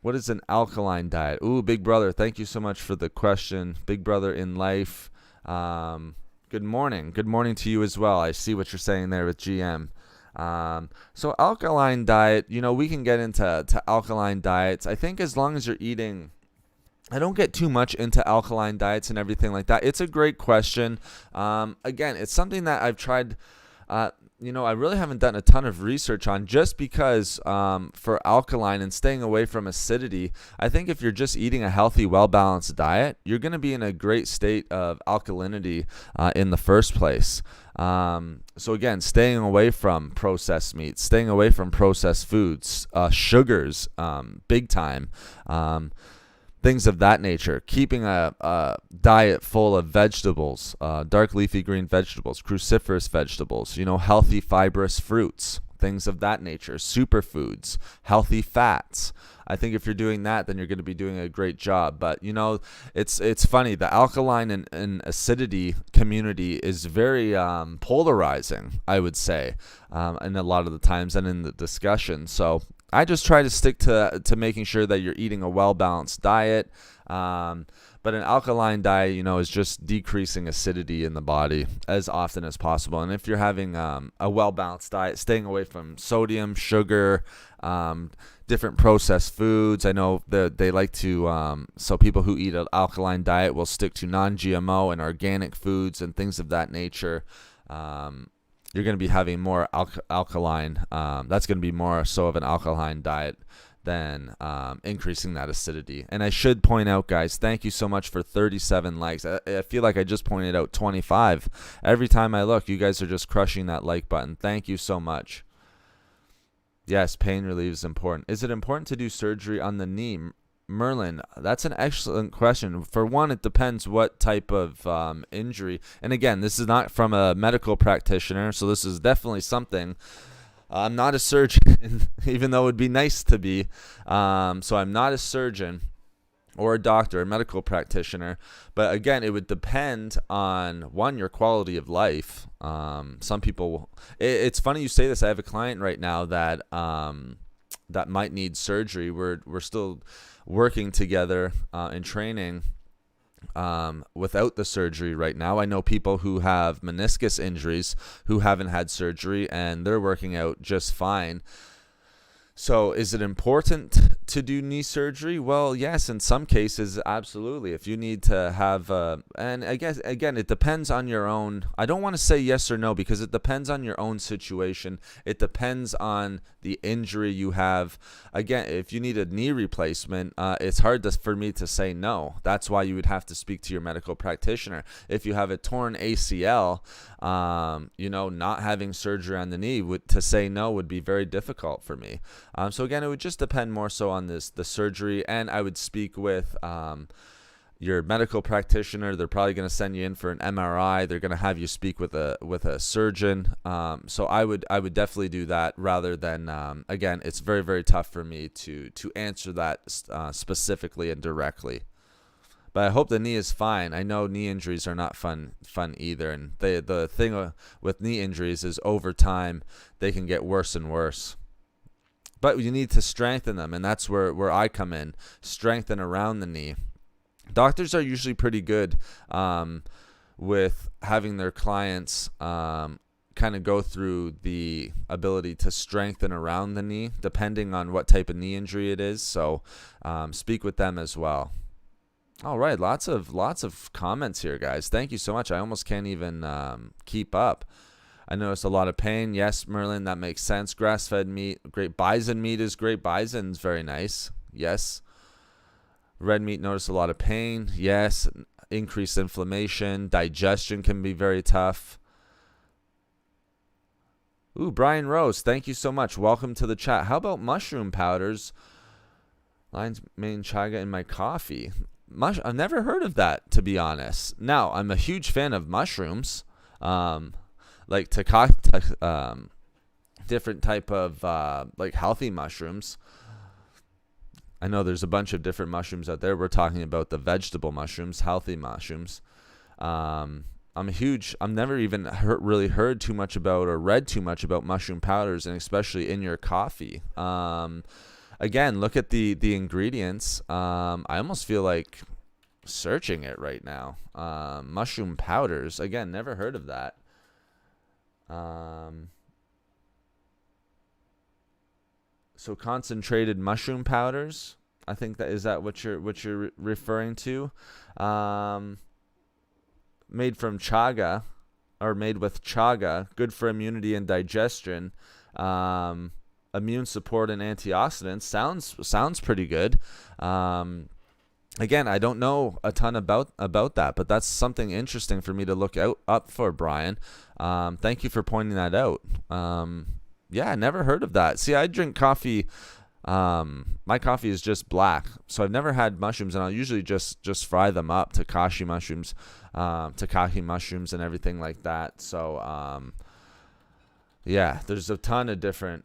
What is an alkaline diet? Ooh, Big Brother, thank you so much for the question. Big Brother in life. Good morning. Good morning to you as well. I see what you're saying there with GM. So alkaline diet, we can get into alkaline diets. I think as long as you're eating, I don't get too much into alkaline diets and everything like that. It's a great question. Again, it's something that I've tried. I really haven't done a ton of research on, just because for alkaline and staying away from acidity, I think if you're just eating a healthy, well-balanced diet, you're going to be in a great state of alkalinity in the first place. So again, staying away from processed meats, staying away from processed foods, sugars, big time. Things of that nature. Keeping a diet full of vegetables, dark leafy green vegetables, cruciferous vegetables, healthy fibrous fruits, things of that nature, superfoods, healthy fats. I think if you're doing that, then you're going to be doing a great job. But, it's funny. The alkaline and acidity community is very polarizing, I would say, in a lot of the times and in the discussion. So I just try to stick to making sure that you're eating a well-balanced diet. But an alkaline diet, is just decreasing acidity in the body as often as possible. And if you're having a well-balanced diet, staying away from sodium, sugar, different processed foods. I know that they like to, so people who eat an alkaline diet will stick to non-GMO and organic foods and things of that nature. You're going to be having more alkaline. That's going to be more so of an alkaline diet than increasing that acidity. And I should point out, guys, thank you so much for 37 likes. I feel like I just pointed out 25. Every time I look, you guys are just crushing that like button. Thank you so much. Yes, pain relief is important. Is it important to do surgery on the knee? Merlin, that's an excellent question. For one, it depends what type of injury. And again, this is not from a medical practitioner, so this is definitely something. I'm not a surgeon, even though it would be nice to be. So I'm not a surgeon or a doctor, a medical practitioner. But again, it would depend on, one, your quality of life. Some people, it's funny you say this. I have a client right now that that might need surgery. We're still working together in training without the surgery right now. I know people who have meniscus injuries who haven't had surgery, and they're working out just fine. So is it important to do knee surgery? Well, yes, in some cases, absolutely. If you need to have, and I guess, again, it depends on your own. I don't want to say yes or no, because it depends on your own situation. It depends on the injury you have. Again, if you need a knee replacement, it's hard for me to say no. That's why you would have to speak to your medical practitioner. If you have a torn ACL, not having surgery on the knee, to say no would be very difficult for me. So again, it would just depend more so on the surgery, and I would speak with your medical practitioner. They're probably going to send you in for an MRI. They're going to have you speak with a surgeon. So I would definitely do that rather than again, it's very, very tough for me to answer that specifically and directly. But I hope the knee is fine. I know knee injuries are not fun either, and the thing with knee injuries is over time they can get worse and worse. But you need to strengthen them, and that's where I come in. Strengthen around the knee. Doctors are usually pretty good with having their clients kind of go through the ability to strengthen around the knee, depending on what type of knee injury it is. So speak with them as well. All right, lots of comments here, guys. Thank you so much. I almost can't even keep up. I noticed a lot of pain. Yes, Merlin, that makes sense. Grass-fed meat, great. Bison meat is great. Bison's very nice. Yes. Red meat, notice a lot of pain. Yes. Increased inflammation. Digestion can be very tough. Ooh, Brian Rose, thank you so much. Welcome to the chat. How about mushroom powders? Lion's mane chaga in my coffee. I've never heard of that, to be honest. Now, I'm a huge fan of mushrooms. Like different type of like healthy mushrooms. I know there's a bunch of different mushrooms out there. We're talking about the vegetable mushrooms, healthy mushrooms. I've never even really heard too much about or read too much about mushroom powders, and especially in your coffee. again, look at the ingredients. I almost feel like searching it right now. Mushroom powders. Again, never heard of that. So concentrated mushroom powders. I think that what you're referring to. Made from chaga, or made with chaga, good for immunity and digestion, immune support and antioxidants. Sounds pretty good. Again, I don't know a ton about that, but that's something interesting for me to look up for, Brian. Thank you for pointing that out. Yeah, I never heard of that. See, I drink coffee. My coffee is just black, so I've never had mushrooms, and I'll usually just fry them up, Takashi mushrooms, and everything like that. So, yeah, there's a ton of different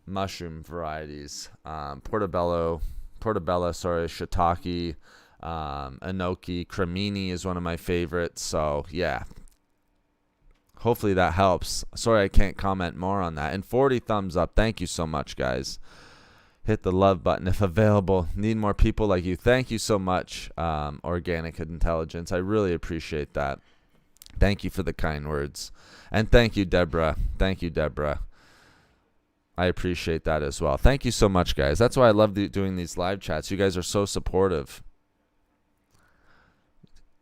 mushroom varieties. Portobello, shiitake, enoki, cremini is one of my favorites. So, yeah. Hopefully that helps. Sorry I can't comment more on that. And 40 thumbs up. Thank you so much, guys. Hit the love button if available. Need more people like you. Thank you so much, Organic Intelligence. I really appreciate that. Thank you for the kind words. And thank you, Deborah. I appreciate that as well. Thank you so much, guys. That's why I love doing these live chats. You guys are so supportive.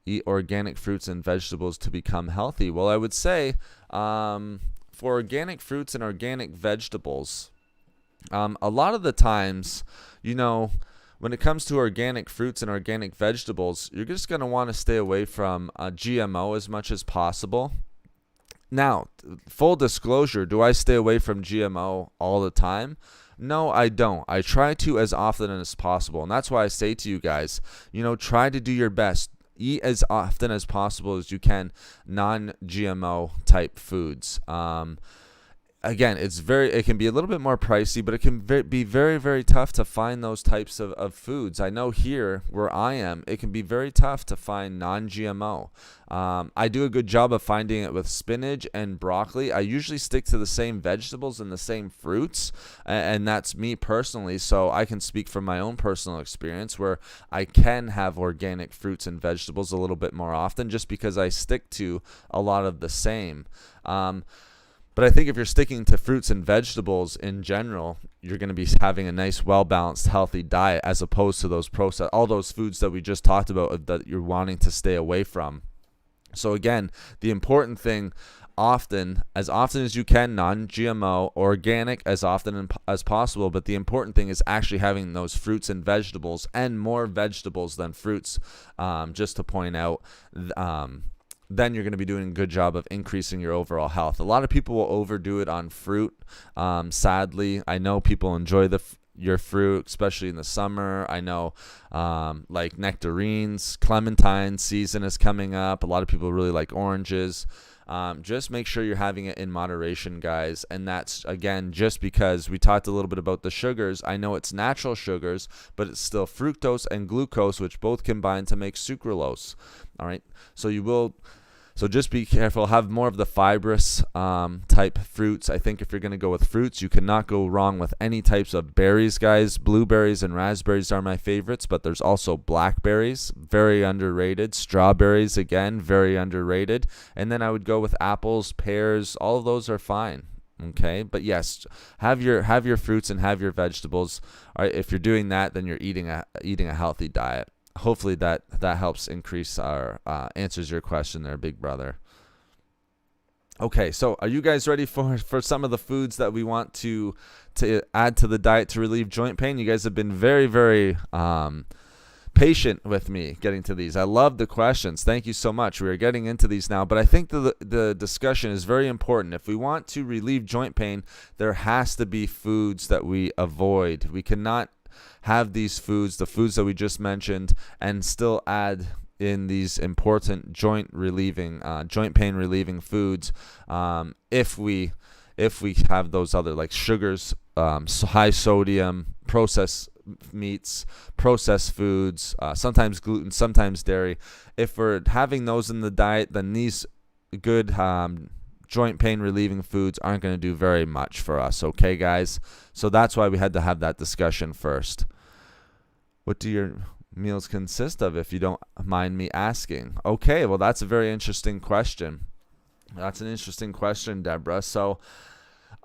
Eat organic fruits and vegetables to become healthy. Well, I would say for organic fruits and organic vegetables, a lot of the times, when it comes to organic fruits and organic vegetables, you're just going to want to stay away from GMO as much as possible. Now, full disclosure, do I stay away from GMO all the time? No, I don't. I try to as often as possible. And that's why I say to you guys, try to do your best. Eat as often as possible as you can non-GMO type foods. Again, it can be a little bit more pricey, but it can be very, very tough to find those types of foods. I know here where I am, it can be very tough to find non-GMO. I do a good job of finding it with spinach and broccoli. I usually stick to the same vegetables and the same fruits, and that's me personally. So I can speak from my own personal experience where I can have organic fruits and vegetables a little bit more often just because I stick to a lot of the same. But I think if you're sticking to fruits and vegetables in general, you're going to be having a nice, well-balanced, healthy diet as opposed to all those foods that we just talked about that you're wanting to stay away from. So again, the important thing, as often as you can, non-GMO, organic as often as possible. But the important thing is actually having those fruits and vegetables, and more vegetables than fruits, just to point out. Then you're going to be doing a good job of increasing your overall health. A lot of people will overdo it on fruit. Sadly, I know people enjoy your fruit, especially in the summer. I know like nectarines, clementine season is coming up. A lot of people really like oranges. Just make sure you're having it in moderation, guys. And that's, again, just because we talked a little bit about the sugars. I know it's natural sugars, but it's still fructose and glucose, which both combine to make sucralose. All right. So just be careful. Have more of the fibrous type fruits. I think if you're going to go with fruits, you cannot go wrong with any types of berries, guys. Blueberries and raspberries are my favorites, but there's also blackberries, very underrated. Strawberries, again, very underrated. And then I would go with apples, pears. All of those are fine. Okay, but yes, have your fruits and have your vegetables. All right, if you're doing that, then you're eating a healthy diet. Hopefully that helps increase our answers your question there, big brother. Okay, so are you guys ready for some of the foods that we want to add to the diet to relieve joint pain? You guys have been very, very patient with me getting to these. I love the questions. Thank you so much. We are getting into these now, but I think the discussion is very important. If we want to relieve joint pain, there has to be foods that we avoid. We cannot have these foods, the foods that we just mentioned, and still add in these important joint pain relieving foods. If we have those other like sugars, high sodium, processed meats, processed foods, sometimes gluten, sometimes dairy. If we're having those in the diet, then these good joint pain relieving foods aren't going to do very much for us, okay, guys? So that's why we had to have that discussion first. What do your meals consist of, if you don't mind me asking? Okay, well, that's a very interesting question. That's an interesting question, Deborah. So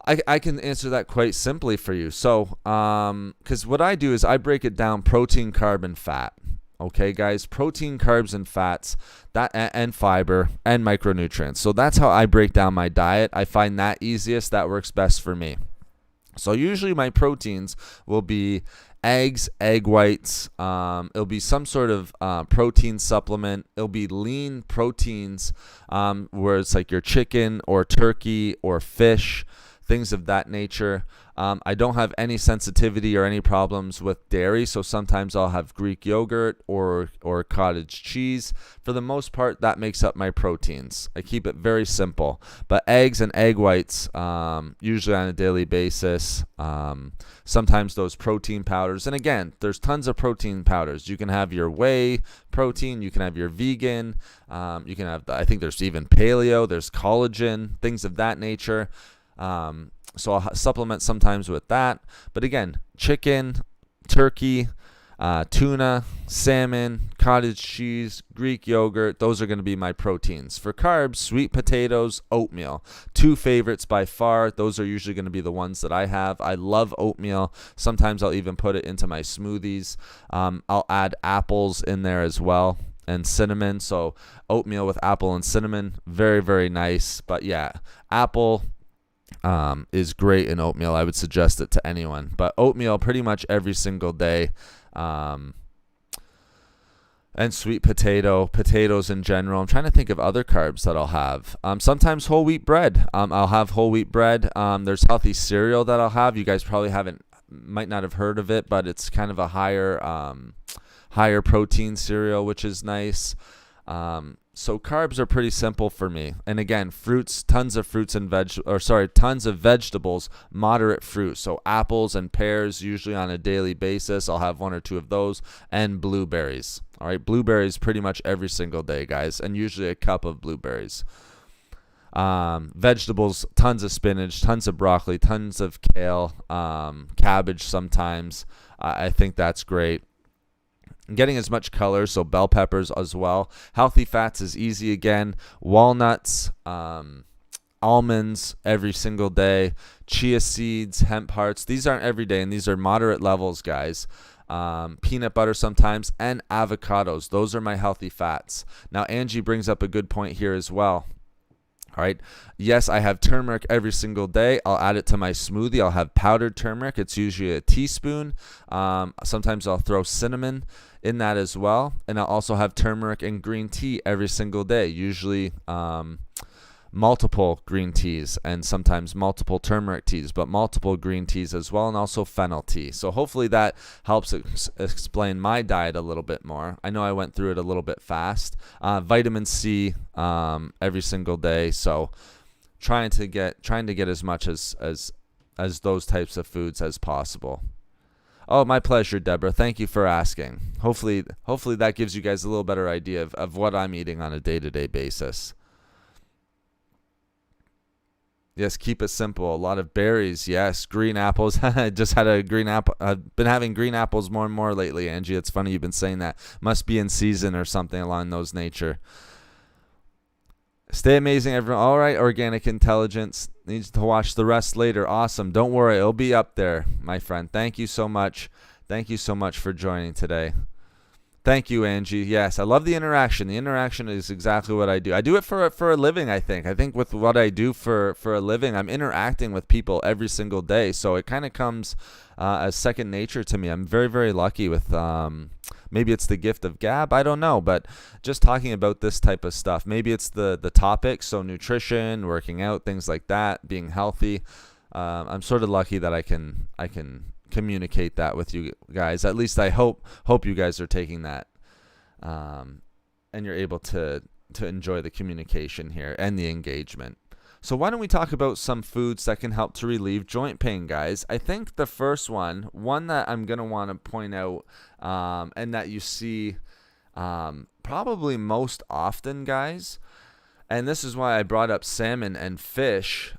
I can answer that quite simply for you. So, because what I do is I break it down: protein, carb, and fat. Okay, guys, protein, carbs, and fats, and fiber and micronutrients. So that's how I break down my diet. I find that easiest. That works best for me. So usually my proteins will be eggs, egg whites. It'll be some sort of protein supplement. It'll be lean proteins, where it's like your chicken or turkey or fish, things of that nature. I don't have any sensitivity or any problems with dairy, so sometimes I'll have Greek yogurt or cottage cheese. For the most part, that makes up my proteins. I keep it very simple. But eggs and egg whites, usually on a daily basis. Sometimes those protein powders. And again, there's tons of protein powders. You can have your whey protein. You can have your vegan. You can have, I think there's even paleo. There's collagen, things of that nature. So I'll supplement sometimes with that. But again, chicken, turkey, tuna, salmon, cottage cheese, Greek yogurt, those are going to be my proteins. For carbs, sweet potatoes, oatmeal. Two favorites by far. Those are usually going to be the ones that I have. I love oatmeal. Sometimes I'll even put it into my smoothies. I'll add apples in there as well, and cinnamon. So oatmeal with apple and cinnamon, very, very nice. But yeah, apple is great in oatmeal. I would suggest it to anyone. But oatmeal pretty much every single day. And sweet potatoes in general. I'm trying to think of other carbs that I'll have. Sometimes whole wheat bread. I'll have whole wheat bread. There's healthy cereal that I'll have. You guys probably might not have heard of it, but it's kind of a higher protein cereal, which is nice. So carbs are pretty simple for me. And again, fruits, tons of vegetables, moderate fruit. So apples and pears, usually on a daily basis. I'll have one or two of those, and blueberries. All right, blueberries pretty much every single day, guys, and usually a cup of blueberries. Vegetables, tons of spinach, tons of broccoli, tons of kale, cabbage sometimes. I think that's great. Getting as much color, so bell peppers as well. Healthy fats is easy again. Walnuts, almonds every single day. Chia seeds, hemp hearts. These aren't every day, and these are moderate levels, guys. Peanut butter sometimes, and avocados. Those are my healthy fats. Now, Angie brings up a good point here as well. All right. Yes, I have turmeric every single day. I'll add it to my smoothie. I'll have powdered turmeric. It's usually a teaspoon. Sometimes I'll throw cinnamon in that as well. And I'll also have turmeric and green tea every single day, usually multiple green teas and sometimes multiple turmeric teas, but multiple green teas as well, and also fennel tea. So hopefully that helps explain my diet a little bit more. I know I went through it a little bit fast. Vitamin C every single day. So trying to get as much as those types of foods as possible. Oh, my pleasure, Deborah. Thank you for asking. Hopefully that gives you guys a little better idea of what I'm eating on a day-to-day basis. Yes, keep it simple. A lot of berries. Yes, green apples. I just had a green apple. I've been having green apples more and more lately, Angie. It's funny you've been saying that. Must be in season or something along those nature. Stay amazing, everyone. All right, Organic Intelligence needs to watch the rest later. Awesome. Don't worry. It'll be up there, my friend. Thank you so much. Thank you so much for joining today. Thank you, Angie. Yes, I love the interaction. The interaction is exactly what I do. I do it for a living, I think. I think with what I do for a living, I'm interacting with people every single day. So it kind of comes as second nature to me. I'm very, very lucky with maybe it's the gift of gab. I don't know. But just talking about this type of stuff. Maybe it's the topic. So nutrition, working out, things like that, being healthy. I'm sort of lucky that I can communicate that with you guys. At least I hope you guys are taking that and you're able to enjoy the communication here and the engagement. So why don't we talk about some foods that can help to relieve joint pain, guys? I think the first one that I'm going to want to point out and that you see probably most often, guys, And this is why I brought up salmon and fish,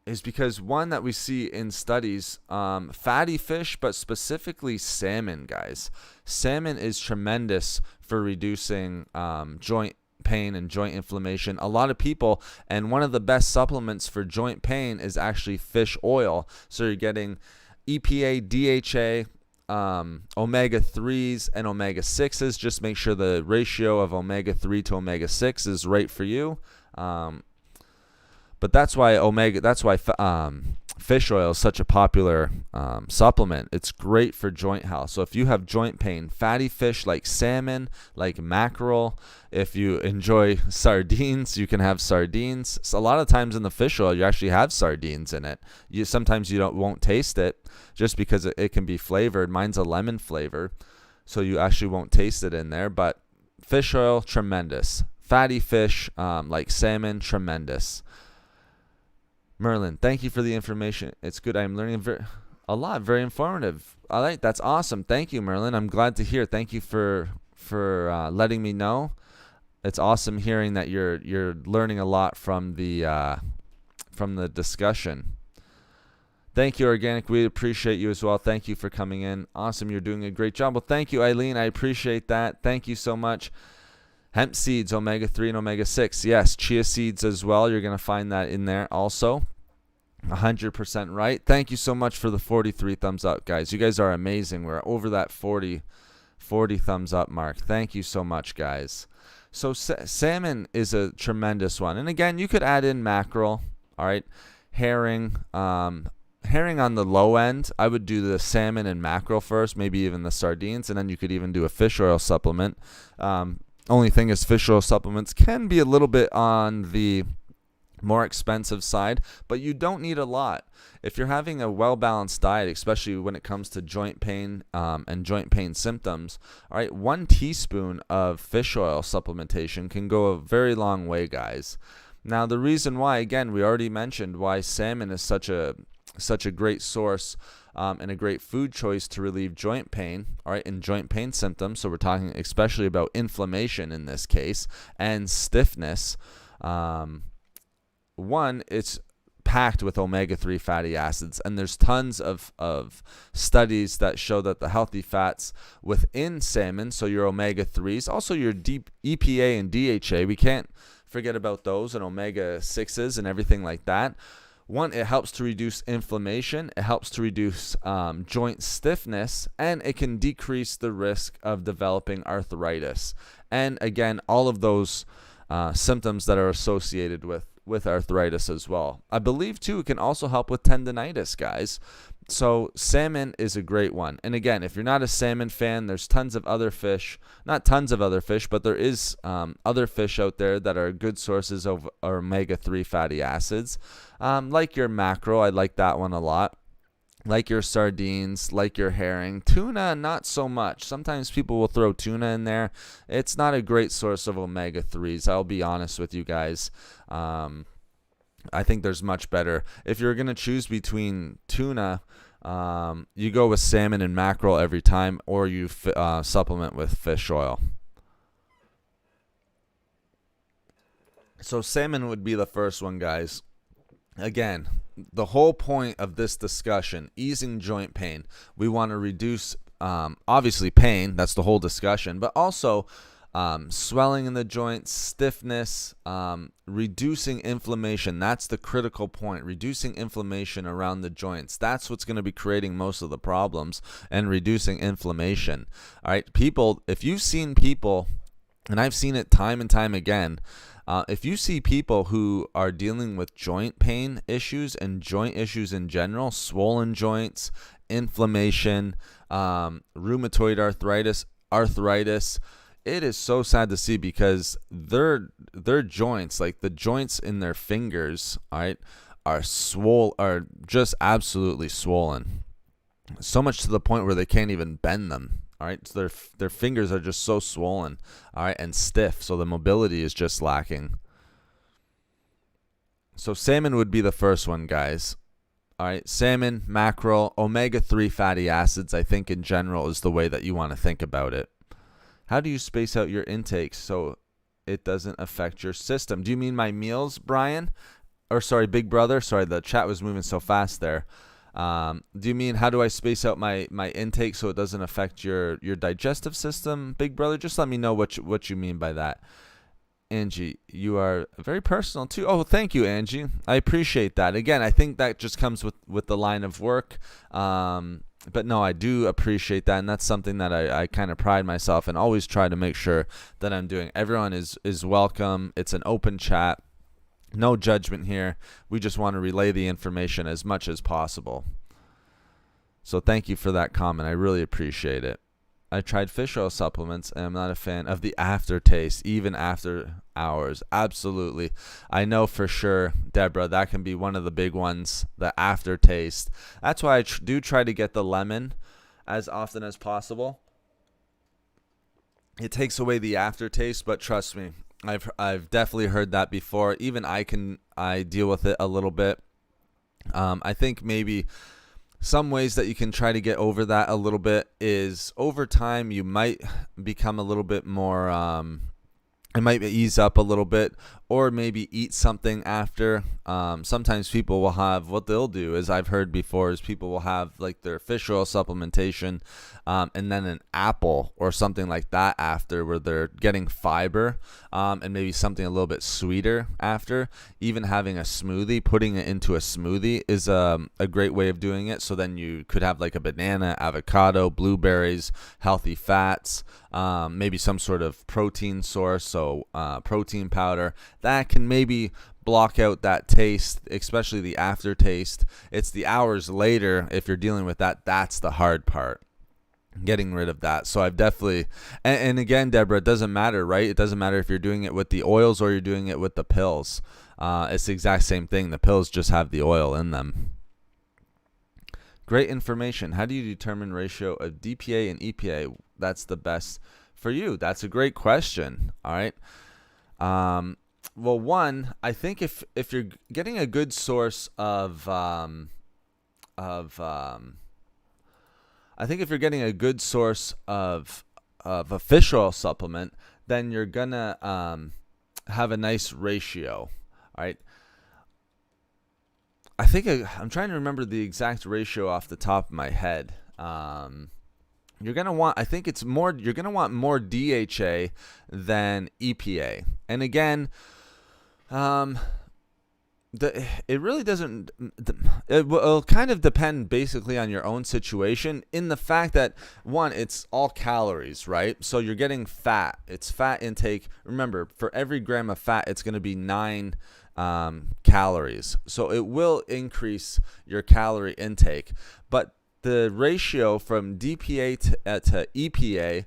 is because one that we see in studies, fatty fish, but specifically salmon, guys. Salmon is tremendous for reducing joint pain and joint inflammation. A lot of people, and one of the best supplements for joint pain is actually fish oil. So you're getting EPA, DHA, omega-3s and omega-6s. Just make sure the ratio of omega-3 to omega-6 is right for you. But that's why fish oil is such a popular supplement. It's great for joint health. So if you have joint pain, fatty fish like salmon, like mackerel. If you enjoy sardines, you can have sardines. So a lot of times in the fish oil, you actually have sardines in it. Sometimes you won't taste it just because it can be flavored. Mine's a lemon flavor, so you actually won't taste it in there. But fish oil, tremendous. Fatty fish like salmon, tremendous. Merlin, thank you for the information. It's good. I'm learning a lot. Very informative. All right, that's awesome. Thank you, Merlin. I'm glad to hear. Thank you for letting me know. It's awesome hearing that you're learning a lot from the discussion. Thank you, Organic. We appreciate you as well. Thank you for coming in. Awesome. You're doing a great job. Well, thank you, Eileen. I appreciate that. Thank you so much. Hemp seeds, omega-3 and omega-6. Yes, chia seeds as well. You're going to find that in there also. 100% right. Thank you so much for the 43 thumbs up, guys. You guys are amazing. We're over that 40 thumbs up mark. Thank you so much, guys. So salmon is a tremendous one. And again, you could add in mackerel, all right, herring. Herring on the low end, I would do the salmon and mackerel first, maybe even the sardines, and then you could even do a fish oil supplement. Only thing is fish oil supplements can be a little bit on the more expensive side, but you don't need a lot. If you're having a well-balanced diet, especially when it comes to joint pain and joint pain symptoms, all right, 1 teaspoon of fish oil supplementation can go a very long way, guys. Now, the reason why, again, we already mentioned why salmon is such a great source and a great food choice to relieve joint pain, all right, and joint pain symptoms. So we're talking especially about inflammation in this case and stiffness. One, it's packed with omega-3 fatty acids, and there's tons of studies that show that the healthy fats within salmon, so your omega-3s, also your deep EPA and DHA, we can't forget about those, and omega-6s and everything like that. One, it helps to reduce inflammation, it helps to reduce joint stiffness, and it can decrease the risk of developing arthritis. And again, all of those symptoms that are associated with arthritis as well. I believe, too, it can also help with tendinitis, guys. So salmon is a great one. And again, if you're not a salmon fan, there's tons of other fish. Not tons of other fish, but there is other fish out there that are good sources of omega-3 fatty acids. Like your mackerel, I like that one a lot. Like your sardines, like your herring. Tuna, not so much. Sometimes people will throw tuna in there. It's not a great source of omega-3s. I'll be honest with you guys. I think there's much better. If you're going to choose between tuna, you go with salmon and mackerel every time, or you supplement with fish oil. So salmon would be the first one, guys. Again, the whole point of this discussion, easing joint pain. We want to reduce, obviously, pain. That's the whole discussion. But also swelling in the joints, stiffness, reducing inflammation. That's the critical point. Reducing inflammation around the joints. That's what's going to be creating most of the problems, and reducing inflammation. All right, people, if you've seen people, and I've seen it time and time again, if you see people who are dealing with joint pain issues and joint issues in general, swollen joints, inflammation, rheumatoid arthritis, it is so sad to see, because their joints, like the joints in their fingers, all right, are just absolutely swollen. So much to the point where they can't even bend them. All right, so their fingers are just so swollen, all right, and stiff, so the mobility is just lacking. So salmon would be the first one, guys. All right, salmon, mackerel, omega-3 fatty acids, I think in general is the way that you want to think about it. How do you space out your intakes so it doesn't affect your system. Do you mean my meals, Brian? Or sorry, big brother? Sorry, the chat was moving so fast there. Do you mean how do I space out my intake so it doesn't affect your digestive system, big brother? Just let me know what you mean by that. Angie, you are very personal too. Oh, thank you, Angie. I appreciate that. Again, I think that just comes with the line of work. But no, I do appreciate that, and that's something that I kind of pride myself and always try to make sure that I'm doing. Everyone is welcome. It's an open chat. No judgment here. We just want to relay the information as much as possible. So thank you for that comment. I really appreciate it. I tried fish oil supplements, and I'm not a fan of the aftertaste, even after hours. Absolutely. I know for sure, Deborah, that can be one of the big ones, the aftertaste. That's why I do try to get the lemon as often as possible. It takes away the aftertaste, but trust me, I've definitely heard that before. Even I deal with it a little bit. I think maybe some ways that you can try to get over that a little bit is over time you might become a little bit more it might ease up a little bit, or maybe eat something after. Sometimes people will have, what they'll do is, I've heard before, is people will have like their fish oil supplementation and then an apple or something like that after, where they're getting fiber and maybe something a little bit sweeter after. Even having a smoothie, putting it into a smoothie is a great way of doing it. So then you could have like a banana, avocado, blueberries, healthy fats, maybe some sort of protein source, so protein powder. That can maybe block out that taste, especially the aftertaste. It's the hours later, if you're dealing with that, that's the hard part, getting rid of that. So I've definitely, and again, Deborah, it doesn't matter, right? It doesn't matter if you're doing it with the oils or you're doing it with the pills. It's the exact same thing. The pills just have the oil in them. Great information. How do you determine ratio of DPA and EPA that's the best for you? That's a great question. All right. Well, one, I think if you're getting a good source of I think if you're getting a good source of a fish oil supplement, then you're gonna have a nice ratio. All right. I think I'm trying to remember the exact ratio off the top of my head. You're gonna want, I think it's more, you're gonna want more DHA than EPA. And again, it really doesn't, it will kind of depend basically on your own situation, in the fact that, one, it's all calories, right? So you're getting fat. It's fat intake. Remember, for every gram of fat, it's going to be 9 calories. So it will increase your calorie intake. But the ratio from DPA to EPA,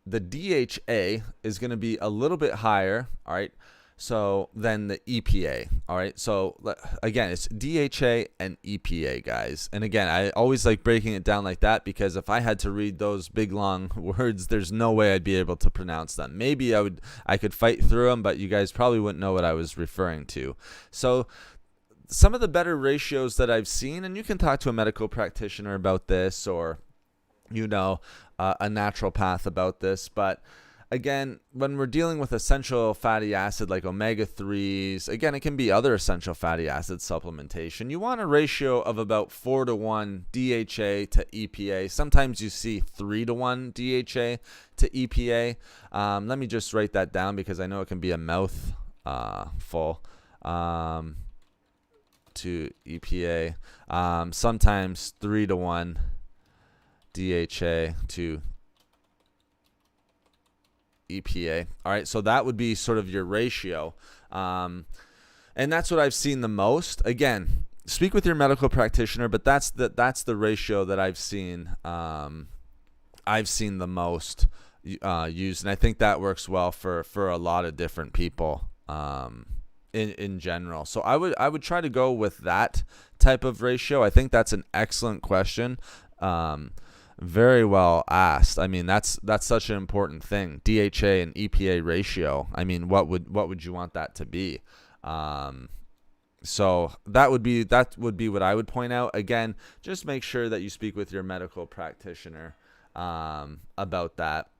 the DHA is going to be a little bit higher, all right, so than the EPA, all right? So again, it's DHA and EPA, guys. And again, I always like breaking it down like that, because if I had to read those big long words, there's no way I'd be able to pronounce them. Maybe I could fight through them, but you guys probably wouldn't know what I was referring to. So some of the better ratios that I've seen, and you can talk to a medical practitioner about this, or a naturopath about this, but again, when we're dealing with essential fatty acid like omega-3s, again, it can be other essential fatty acid supplementation. You want a ratio of about 4-to-1 DHA to EPA. Sometimes you see 3-to-1 DHA to EPA. Let me just write that down, because I know it can be a mouthful. To EPA. Sometimes 3-to-1 DHA to EPA. All right, so that would be sort of your ratio. And that's what I've seen the most. Again, speak with your medical practitioner, but that's the ratio that I've seen. I've seen the most used, and I think that works well for a lot of different people. In general. So I would try to go with that type of ratio. I think that's an excellent question. Very well asked. I mean, that's such an important thing. DHA and EPA ratio. I mean, what would you want that to be? So that would be what I would point out. Again, just make sure that you speak with your medical practitioner about that.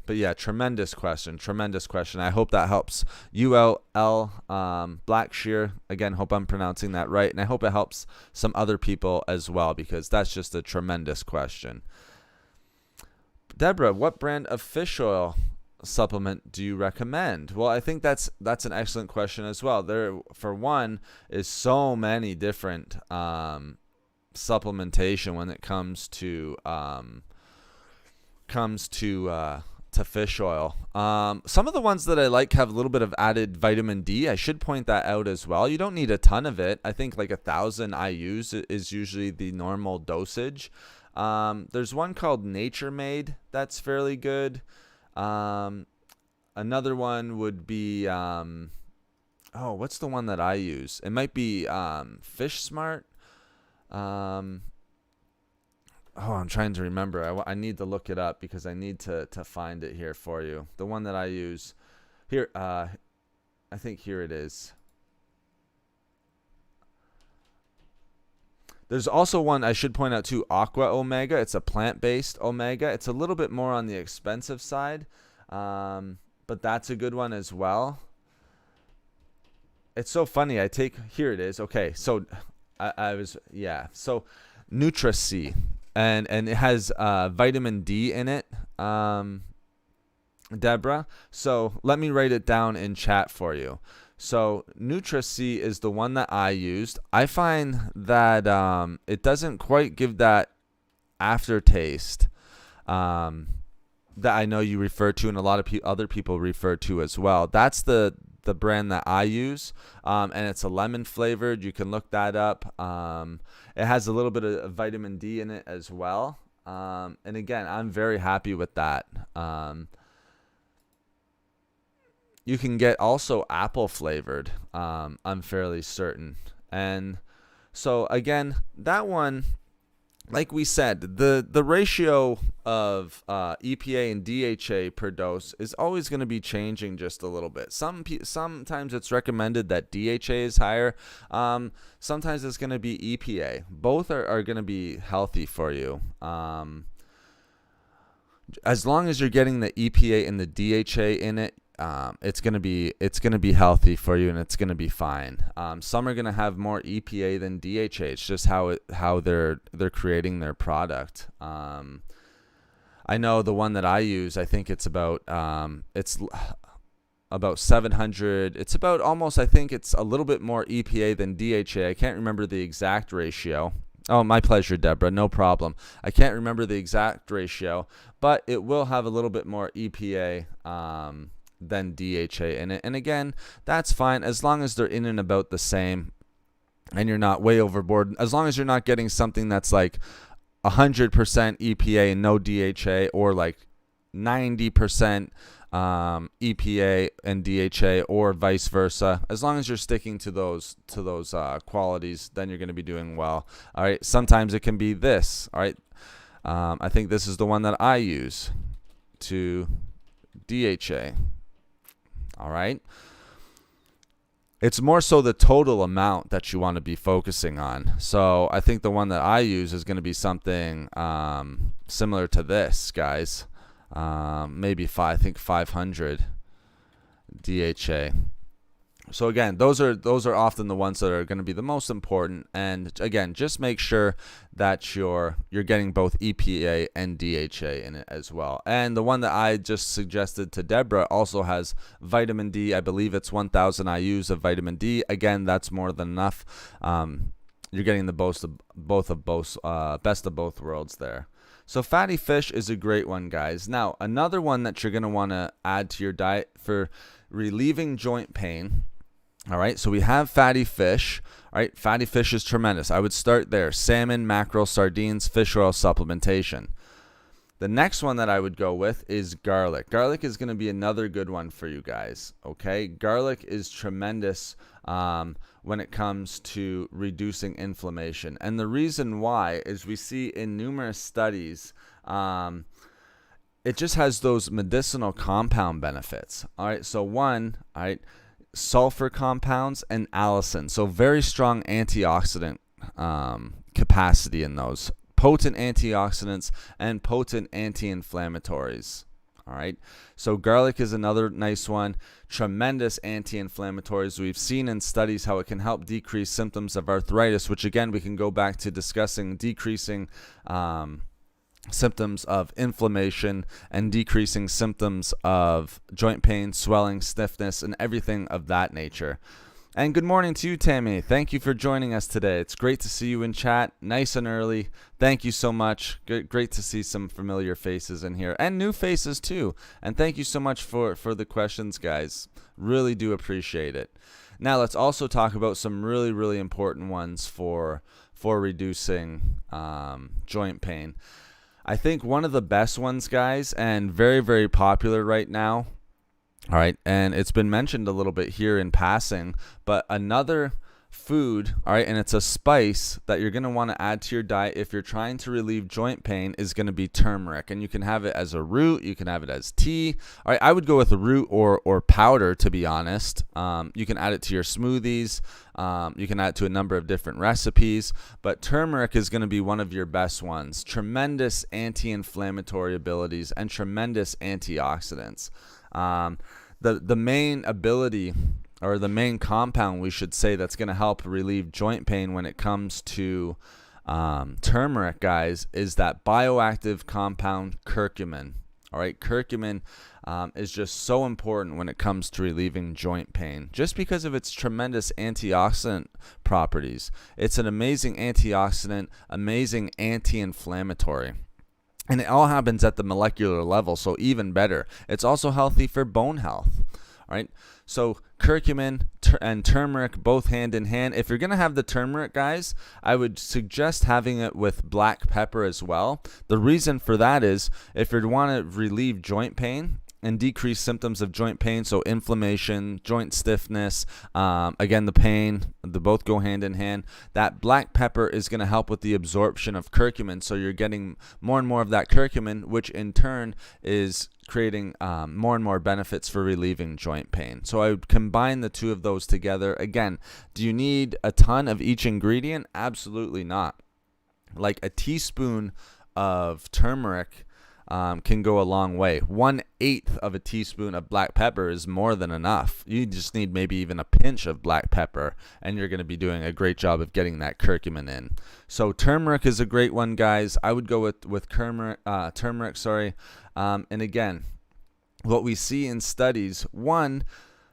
But yeah, tremendous question. Tremendous question. I hope that helps you out, Blackshear. Again, hope I'm pronouncing that right. And I hope it helps some other people as well, because that's just a tremendous question. Deborah, what brand of fish oil supplement do you recommend? Well, I think that's an excellent question as well. There, for one, is so many different supplementation when it comes to fish oil. Some of the ones that I like have a little bit of added vitamin D. I should point that out as well. You don't need a ton of it. I think like 1,000 IUs is usually the normal dosage. There's one called Nature Made that's fairly good. Another one would be what's the one that I use? It might be Fish Smart. I'm trying to remember. I need to look it up because I need to find it here for you. The one that I use here, I think here it is. There's also one I should point out too, Aqua Omega. It's a plant-based omega. It's a little bit more on the expensive side, but that's a good one as well. It's so funny. Here it is. Okay, so so Nutri-C. And it has vitamin D in it, Deborah. So let me write it down in chat for you. So Nutri-C is the one that I used. I find that it doesn't quite give that aftertaste that I know you refer to, and a lot of other people refer to as well. That's the brand that I use, and it's a lemon flavored. You can look that up. It has a little bit of vitamin D in it as well. And again, I'm very happy with that. You can get also apple flavored, I'm fairly certain. And so again, that one, like we said, the ratio of EPA and DHA per dose is always going to be changing just a little bit. Sometimes it's recommended that DHA is higher. Sometimes it's going to be EPA. Both are going to be healthy for you. As long as you're getting the EPA and the DHA in it, it's gonna be healthy for you, and it's gonna be fine. Some are gonna have more EPA than DHA. It's just how they're creating their product. I know the one that I use, I think it's about 700. It's about almost, I think it's a little bit more EPA than DHA. I can't remember the exact ratio. Oh, my pleasure, Deborah. No problem. I can't remember the exact ratio, but it will have a little bit more EPA than DHA in it. And again, that's fine as long as they're in and about the same and you're not way overboard. As long as you're not getting something that's like 100% EPA and no DHA, or like 90% EPA and DHA, or vice versa. As long as you're sticking to those qualities, then you're going to be doing well. All right. Sometimes it can be this. All right. I think this is the one that I use to DHA. All right. It's more so the total amount that you want to be focusing on. So I think the one that I use is going to be something similar to this, guys. Maybe I think 500 DHA. So again, those are often the ones that are going to be the most important. And again, just make sure that you're getting both EPA and DHA in it as well. And the one that I just suggested to Deborah also has vitamin D. I believe it's 1,000 IUs of vitamin D. Again, that's more than enough. You're getting the best of both worlds there. So fatty fish is a great one, guys. Now, another one that you're going to want to add to your diet for relieving joint pain. All right, so we have fatty fish. All right, fatty fish is tremendous. I would start there. Salmon, mackerel, sardines, fish oil supplementation. The next one that I would go with is garlic. Garlic is going to be another good one for you guys, okay? Garlic is tremendous when it comes to reducing inflammation. And the reason why is we see in numerous studies, it just has those medicinal compound benefits. All right, so one, all right, sulfur compounds and allicin. So very strong antioxidant capacity in those. Potent antioxidants and potent anti-inflammatories. All right. So garlic is another nice one. Tremendous anti-inflammatories. We've seen in studies how it can help decrease symptoms of arthritis, which again, we can go back to discussing decreasing symptoms of inflammation and decreasing symptoms of joint pain, swelling, stiffness, and everything of that nature. And good morning to you, Tammy. Thank you for joining us today. It's great to see you in chat, nice and early. Thank you so much. Great to see some familiar faces in here and new faces too. And thank you so much for the questions, guys. Really do appreciate it. Now let's also talk about some really, really important ones for reducing joint pain. I think one of the best ones, guys, and very, very popular right now, all right, and it's been mentioned a little bit here in passing, but another food, all right, and it's a spice that you're going to want to add to your diet if you're trying to relieve joint pain, is going to be turmeric. And you can have it as a root, you can have it as tea. All right, I would go with a root or powder, to be honest. You can add it to your smoothies. You can add it to a number of different recipes, but turmeric is going to be one of your best ones. Tremendous anti-inflammatory abilities and tremendous antioxidants. The main ability, or the main compound, we should say, that's going to help relieve joint pain when it comes to turmeric, guys, is that bioactive compound curcumin. All right, curcumin is just so important when it comes to relieving joint pain, just because of its tremendous antioxidant properties. It's an amazing antioxidant, amazing anti-inflammatory. And it all happens at the molecular level, so even better. It's also healthy for bone health. All right, so curcumin and turmeric both hand in hand. If you're going to have the turmeric, guys, I would suggest having it with black pepper as well. The reason for that is if you want to relieve joint pain and decrease symptoms of joint pain, so inflammation, joint stiffness, again, the pain, they both go hand in hand. That black pepper is going to help with the absorption of curcumin, so you're getting more and more of that curcumin, which in turn is creating more and more benefits for relieving joint pain. So I would combine the two of those together. Again, do you need a ton of each ingredient? Absolutely not. Like a teaspoon of turmeric can go a long way. 1/8 of a teaspoon of black pepper is more than enough. You just need maybe even a pinch of black pepper, and you're going to be doing a great job of getting that curcumin in. So turmeric is a great one, guys. I would go with turmeric. And again, what we see in studies, one,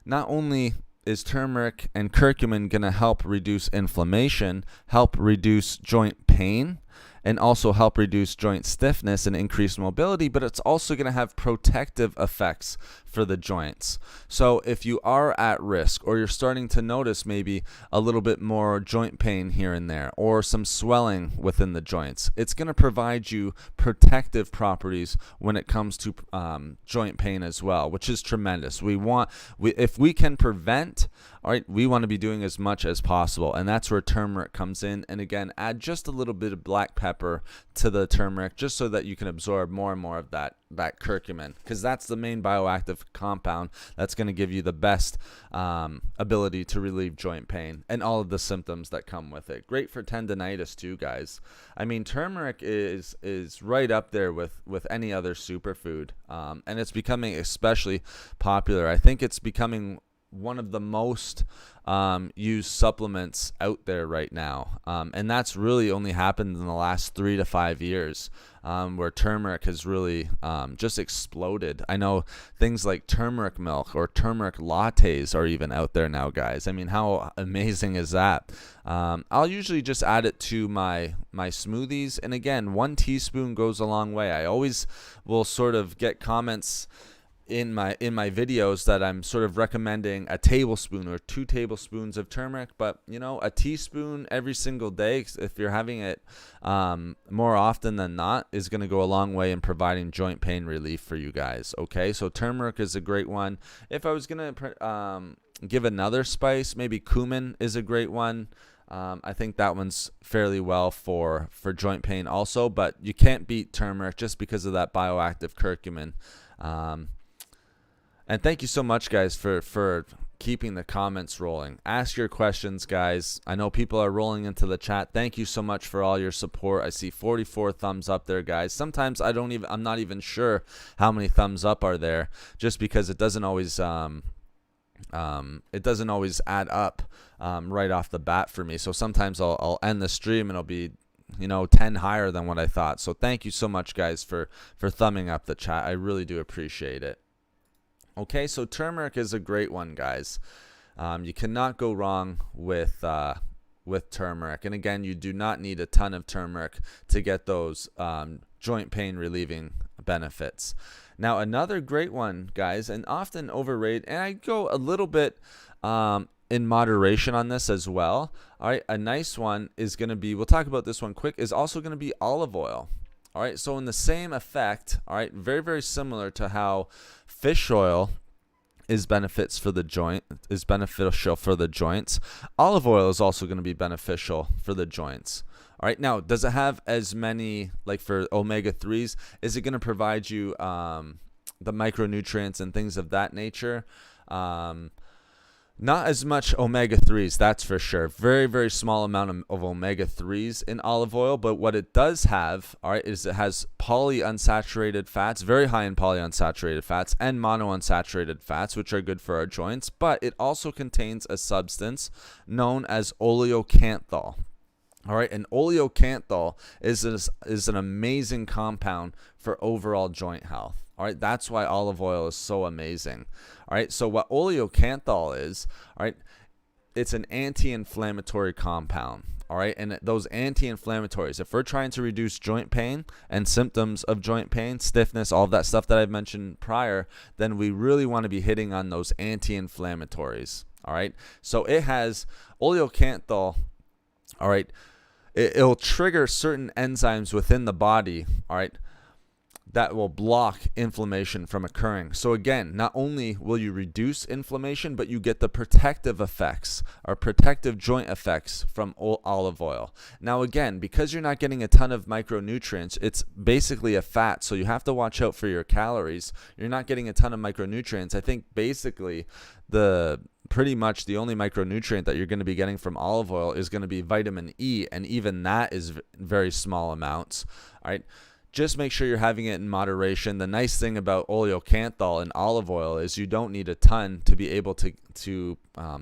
not only is turmeric and curcumin going to help reduce inflammation, help reduce joint pain, and also help reduce joint stiffness and increase mobility, but it's also going to have protective effects for the joints. So if you are at risk, or you're starting to notice maybe a little bit more joint pain here and there, or some swelling within the joints, it's going to provide you protective properties when it comes to joint pain as well, which is tremendous. If we can prevent, all right, we want to be doing as much as possible, and that's where turmeric comes in. And again, add just a little bit of black pepper to the turmeric, just so that you can absorb more and more of that curcumin, because that's the main bioactive compound that's going to give you the best ability to relieve joint pain and all of the symptoms that come with it. Great for tendonitis too, guys. I mean, turmeric is right up there with any other superfood, and it's becoming especially popular. I think it's becoming one of the most used supplements out there right now, and that's really only happened in the last 3 to 5 years, where turmeric has really just exploded. I know things like turmeric milk or turmeric lattes are even out there now, guys. I mean, how amazing is that? I'll usually just add it to my smoothies, and again, 1 teaspoon goes a long way. I always will sort of get comments in my videos that I'm sort of recommending a tablespoon or 2 tablespoons of turmeric, but a teaspoon every single day, if you're having it more often than not, is going to go a long way in providing joint pain relief for you guys. Okay, so turmeric is a great one. If I was going to give another spice, maybe cumin is a great one. I think that one's fairly well for joint pain also, but you can't beat turmeric just because of that bioactive curcumin. And thank you so much, guys, for keeping the comments rolling. Ask your questions, guys. I know people are rolling into the chat. Thank you so much for all your support. I see 44 thumbs up there, guys. Sometimes I'm not even sure how many thumbs up are there, just because it doesn't always add up right off the bat for me. So sometimes I'll end the stream and it'll be 10 higher than what I thought. So thank you so much, guys, for thumbing up the chat. I really do appreciate it. Okay, so turmeric is a great one, guys. You cannot go wrong with turmeric. And again, you do not need a ton of turmeric to get those joint pain relieving benefits. Now, another great one, guys, and often overrated, and I go a little bit in moderation on this as well. All right, a nice one is going to be, we'll talk about this one quick, is also going to be olive oil. All right, so in the same effect, all right, very, very similar to how fish oil is beneficial for the joints. Olive oil is also going to be beneficial for the joints. All right, now, does it have as many, like for omega-3s? Is it going to provide you the micronutrients and things of that nature? Not as much omega-3s, that's for sure. Very, very small amount of omega-3s in olive oil. But what it does have, all right, is it has polyunsaturated fats, very high in polyunsaturated fats, and monounsaturated fats, which are good for our joints. But it also contains a substance known as oleocanthal. All right, and oleocanthal is an amazing compound for overall joint health. All right, that's why olive oil is so amazing. All right, so what oleocanthal is, all right, it's an anti-inflammatory compound. All right, and those anti-inflammatories, if we're trying to reduce joint pain and symptoms of joint pain, stiffness, all of that stuff that I've mentioned prior, then we really want to be hitting on those anti-inflammatories. All right, so it has oleocanthal. All right, it'll trigger certain enzymes within the body, all right, that will block inflammation from occurring. So again, not only will you reduce inflammation, but you get the protective effects or protective joint effects from olive oil. Now again, because you're not getting a ton of micronutrients, it's basically a fat, so you have to watch out for your calories. You're not getting a ton of micronutrients. I think basically pretty much the only micronutrient that you're going to be getting from olive oil is going to be vitamin E, and even that is very small amounts. All right. Just make sure you're having it in moderation. The nice thing about oleocanthal and olive oil is you don't need a ton to be able to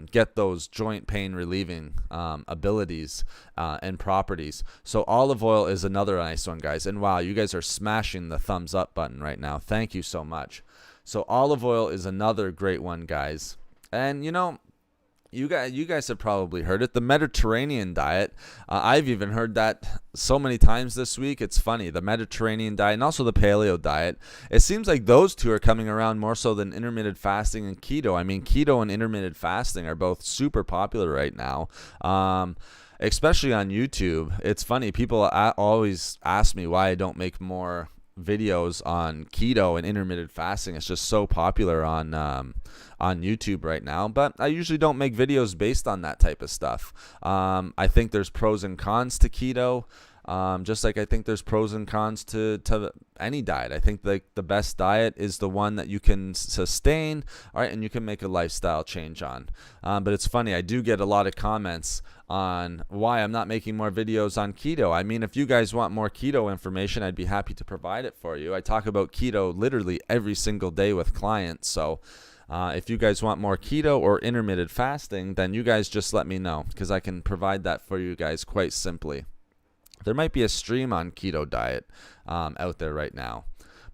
get those joint pain relieving abilities and properties. So olive oil is another nice one, guys. And wow, you guys are smashing the thumbs up button right now. Thank you so much. So olive oil is another great one, guys. And you guys have probably heard it, the Mediterranean diet. I've even heard that so many times this week. It's funny, the Mediterranean diet and also the paleo diet. It seems like those two are coming around more so than intermittent fasting and keto. I mean, keto and intermittent fasting are both super popular right now, especially on YouTube. It's funny, people always ask me why I don't make more videos on keto and intermittent fasting. It's just so popular on YouTube right now, but I usually don't make videos based on that type of stuff. I think there's pros and cons to keto, just like I think there's pros and cons to any diet. I think the best diet is the one that you can sustain, all right, and you can make a lifestyle change on. But it's funny, I do get a lot of comments on why I'm not making more videos on keto. I mean, if you guys want more keto information, I'd be happy to provide it for you. I talk about keto literally every single day with clients. So if you guys want more keto or intermittent fasting, then you guys just let me know, because I can provide that for you guys quite simply. There might be a stream on keto diet out there right now.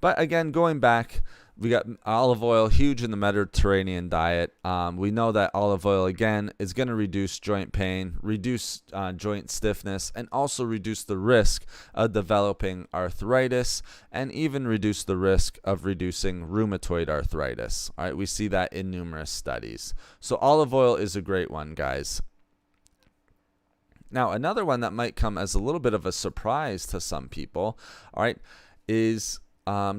But again, going back, we got olive oil, huge in the Mediterranean diet. We know that olive oil, again, is going to reduce joint pain, reduce joint stiffness, and also reduce the risk of developing arthritis, and even reduce the risk of reducing rheumatoid arthritis. All right, we see that in numerous studies. So olive oil is a great one, guys. Now, another one that might come as a little bit of a surprise to some people, all right, is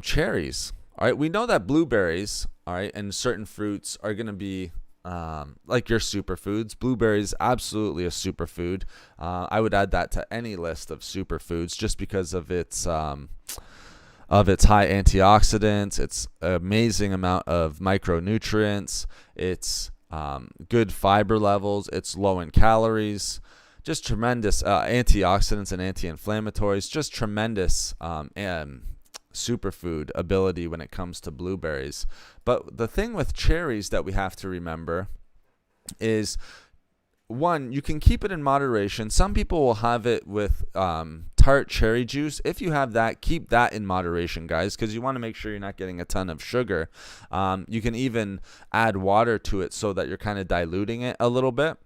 cherries. All right, we know that blueberries, all right, and certain fruits are going to be like your superfoods. Blueberries, absolutely a superfood. I would add that to any list of superfoods just because of its high antioxidants, its amazing amount of micronutrients, its good fiber levels. It's low in calories. Just tremendous antioxidants and anti-inflammatories. Just tremendous superfood ability when it comes to blueberries. But the thing with cherries that we have to remember is, one, you can keep it in moderation. Some people will have it with tart cherry juice. If you have that, keep that in moderation, guys, because you want to make sure you're not getting a ton of sugar. You can even add water to it so that you're kind of diluting it a little bit.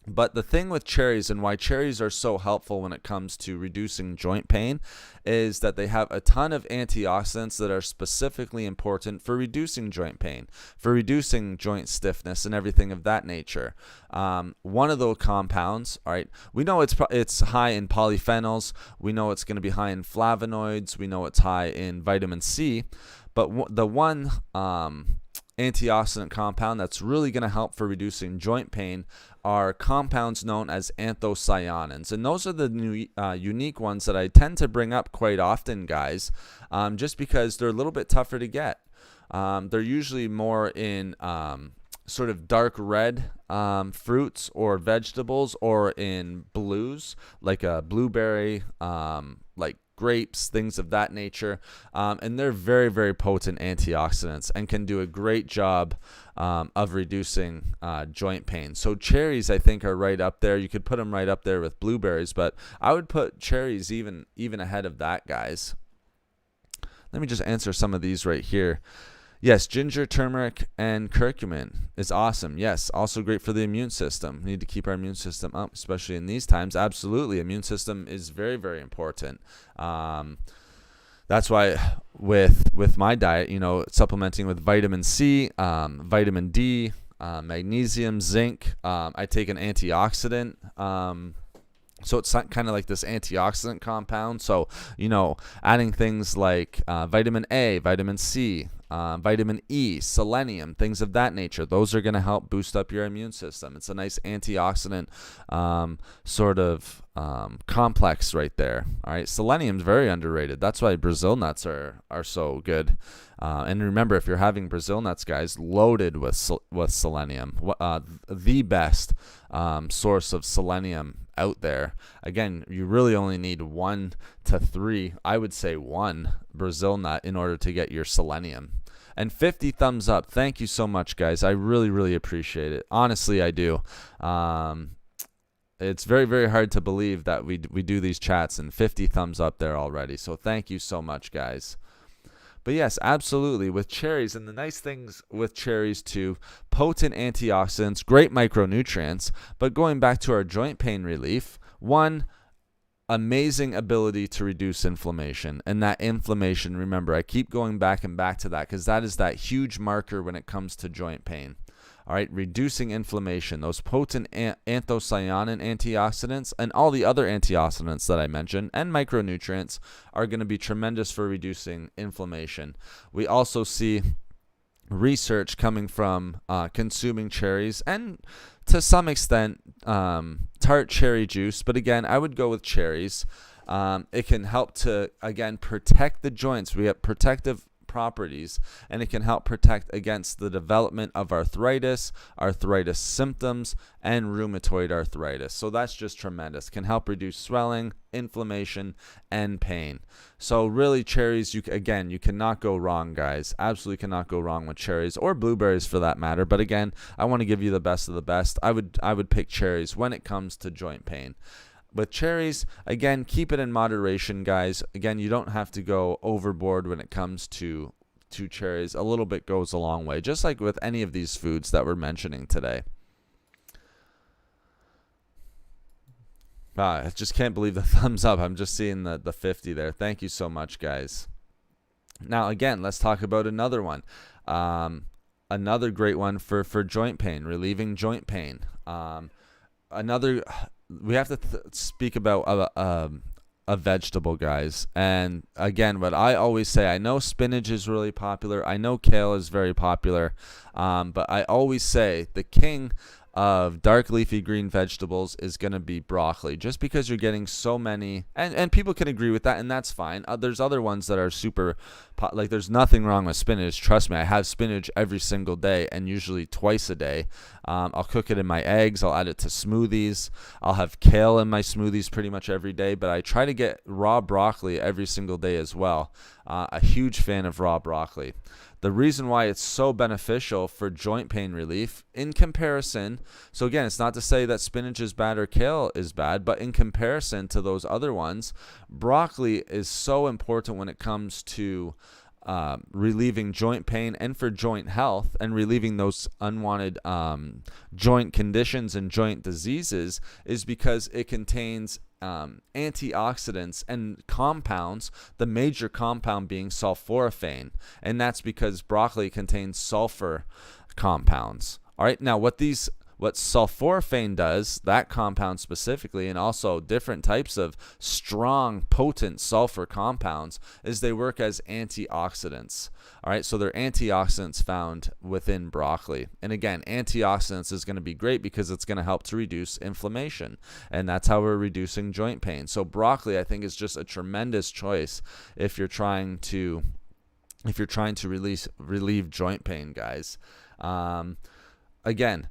But the thing with cherries, and why cherries are so helpful when it comes to reducing joint pain, is that they have a ton of antioxidants that are specifically important for reducing joint pain, for reducing joint stiffness and everything of that nature. One of those compounds, all right, we know it's high in polyphenols. We know it's going to be high in flavonoids. We know it's high in vitamin C. But the one antioxidant compound that's really going to help for reducing joint pain are compounds known as anthocyanins. And those are the new, unique ones that I tend to bring up quite often, guys, just because they're a little bit tougher to get. They're usually more in sort of dark red fruits or vegetables, or in blues, like a blueberry, like grapes, things of that nature. And they're very, very potent antioxidants and can do a great job of reducing joint pain. So cherries, I think, are right up there. You could put them right up there with blueberries, but I would put cherries even ahead of that, guys. Let me just answer some of these right here. Yes, ginger, turmeric, and curcumin is awesome. Yes, also great for the immune system. We need to keep our immune system up, especially in these times. Absolutely, immune system is very, very important. That's why with my diet, supplementing with vitamin C, vitamin D, magnesium, zinc. I take an antioxidant. So it's kind of like this antioxidant compound. So, adding things like vitamin A, vitamin C, vitamin E, selenium, things of that nature. Those are going to help boost up your immune system. It's a nice antioxidant sort of complex right there. All right, selenium is very underrated. That's why Brazil nuts are so good. And remember, if you're having Brazil nuts, guys, loaded with selenium, the best source of selenium out there. Again, you really only need 1 to 3, I would say 1 Brazil nut in order to get your selenium. And 50 thumbs up. Thank you so much, guys. I really, really appreciate it. Honestly, I do. It's very, very hard to believe that we do these chats, and 50 thumbs up there already. So thank you so much, guys. But yes, absolutely, with cherries, and the nice things with cherries too, potent antioxidants, great micronutrients. But going back to our joint pain relief, one, amazing ability to reduce inflammation. And that inflammation, remember, I keep going back and back to that because that is that huge marker when it comes to joint pain. All right, reducing inflammation, those potent anthocyanin antioxidants and all the other antioxidants that I mentioned and micronutrients are going to be tremendous for reducing inflammation. We also see research coming from consuming cherries and to some extent tart cherry juice, but again, I would go with cherries. It can help to, again, protect the joints. We have protective properties, and it can help protect against the development of arthritis symptoms, and rheumatoid arthritis. So that's just tremendous. Can help reduce swelling, inflammation, and pain. So really, cherries, you cannot go wrong, guys. Absolutely cannot go wrong with cherries, or blueberries for that matter. But again, I want to give you the best of the best. I would pick cherries when it comes to joint pain. With cherries, again, keep it in moderation, guys. Again, you don't have to go overboard when it comes to cherries. A little bit goes a long way, just like with any of these foods that we're mentioning today. Wow, I just can't believe the thumbs up. I'm just seeing the 50 there. Thank you so much, guys. Now, again, let's talk about another one. Another great one for joint pain, relieving joint pain. We have to speak about a vegetable, guys. And again, what I always say, I know spinach is really popular. I know kale is very popular. But I always say the king of dark leafy green vegetables is going to be broccoli, just because you're getting so many, and people can agree with that, and that's fine. There's other ones that are super, like there's nothing wrong with spinach. Trust me, I have spinach every single day, and usually twice a day. I'll cook it in my eggs. I'll add it to smoothies. I'll have kale in my smoothies pretty much every day, but I try to get raw broccoli every single day as well. A huge fan of raw broccoli. The reason why it's so beneficial for joint pain relief in comparison, so again, it's not to say that spinach is bad or kale is bad, but in comparison to those other ones, broccoli is so important when it comes to relieving joint pain and for joint health and relieving those unwanted joint conditions and joint diseases, is because it contains antioxidants and compounds, the major compound being sulforaphane, and that's because broccoli contains sulfur compounds. All right, now what sulforaphane does, that compound specifically, and also different types of strong, potent sulfur compounds, is they work as antioxidants. All right, so they're antioxidants found within broccoli. And again, antioxidants is going to be great because it's going to help to reduce inflammation. And that's how we're reducing joint pain. So broccoli, I think, is just a tremendous choice if you're trying to relieve joint pain, guys. Again,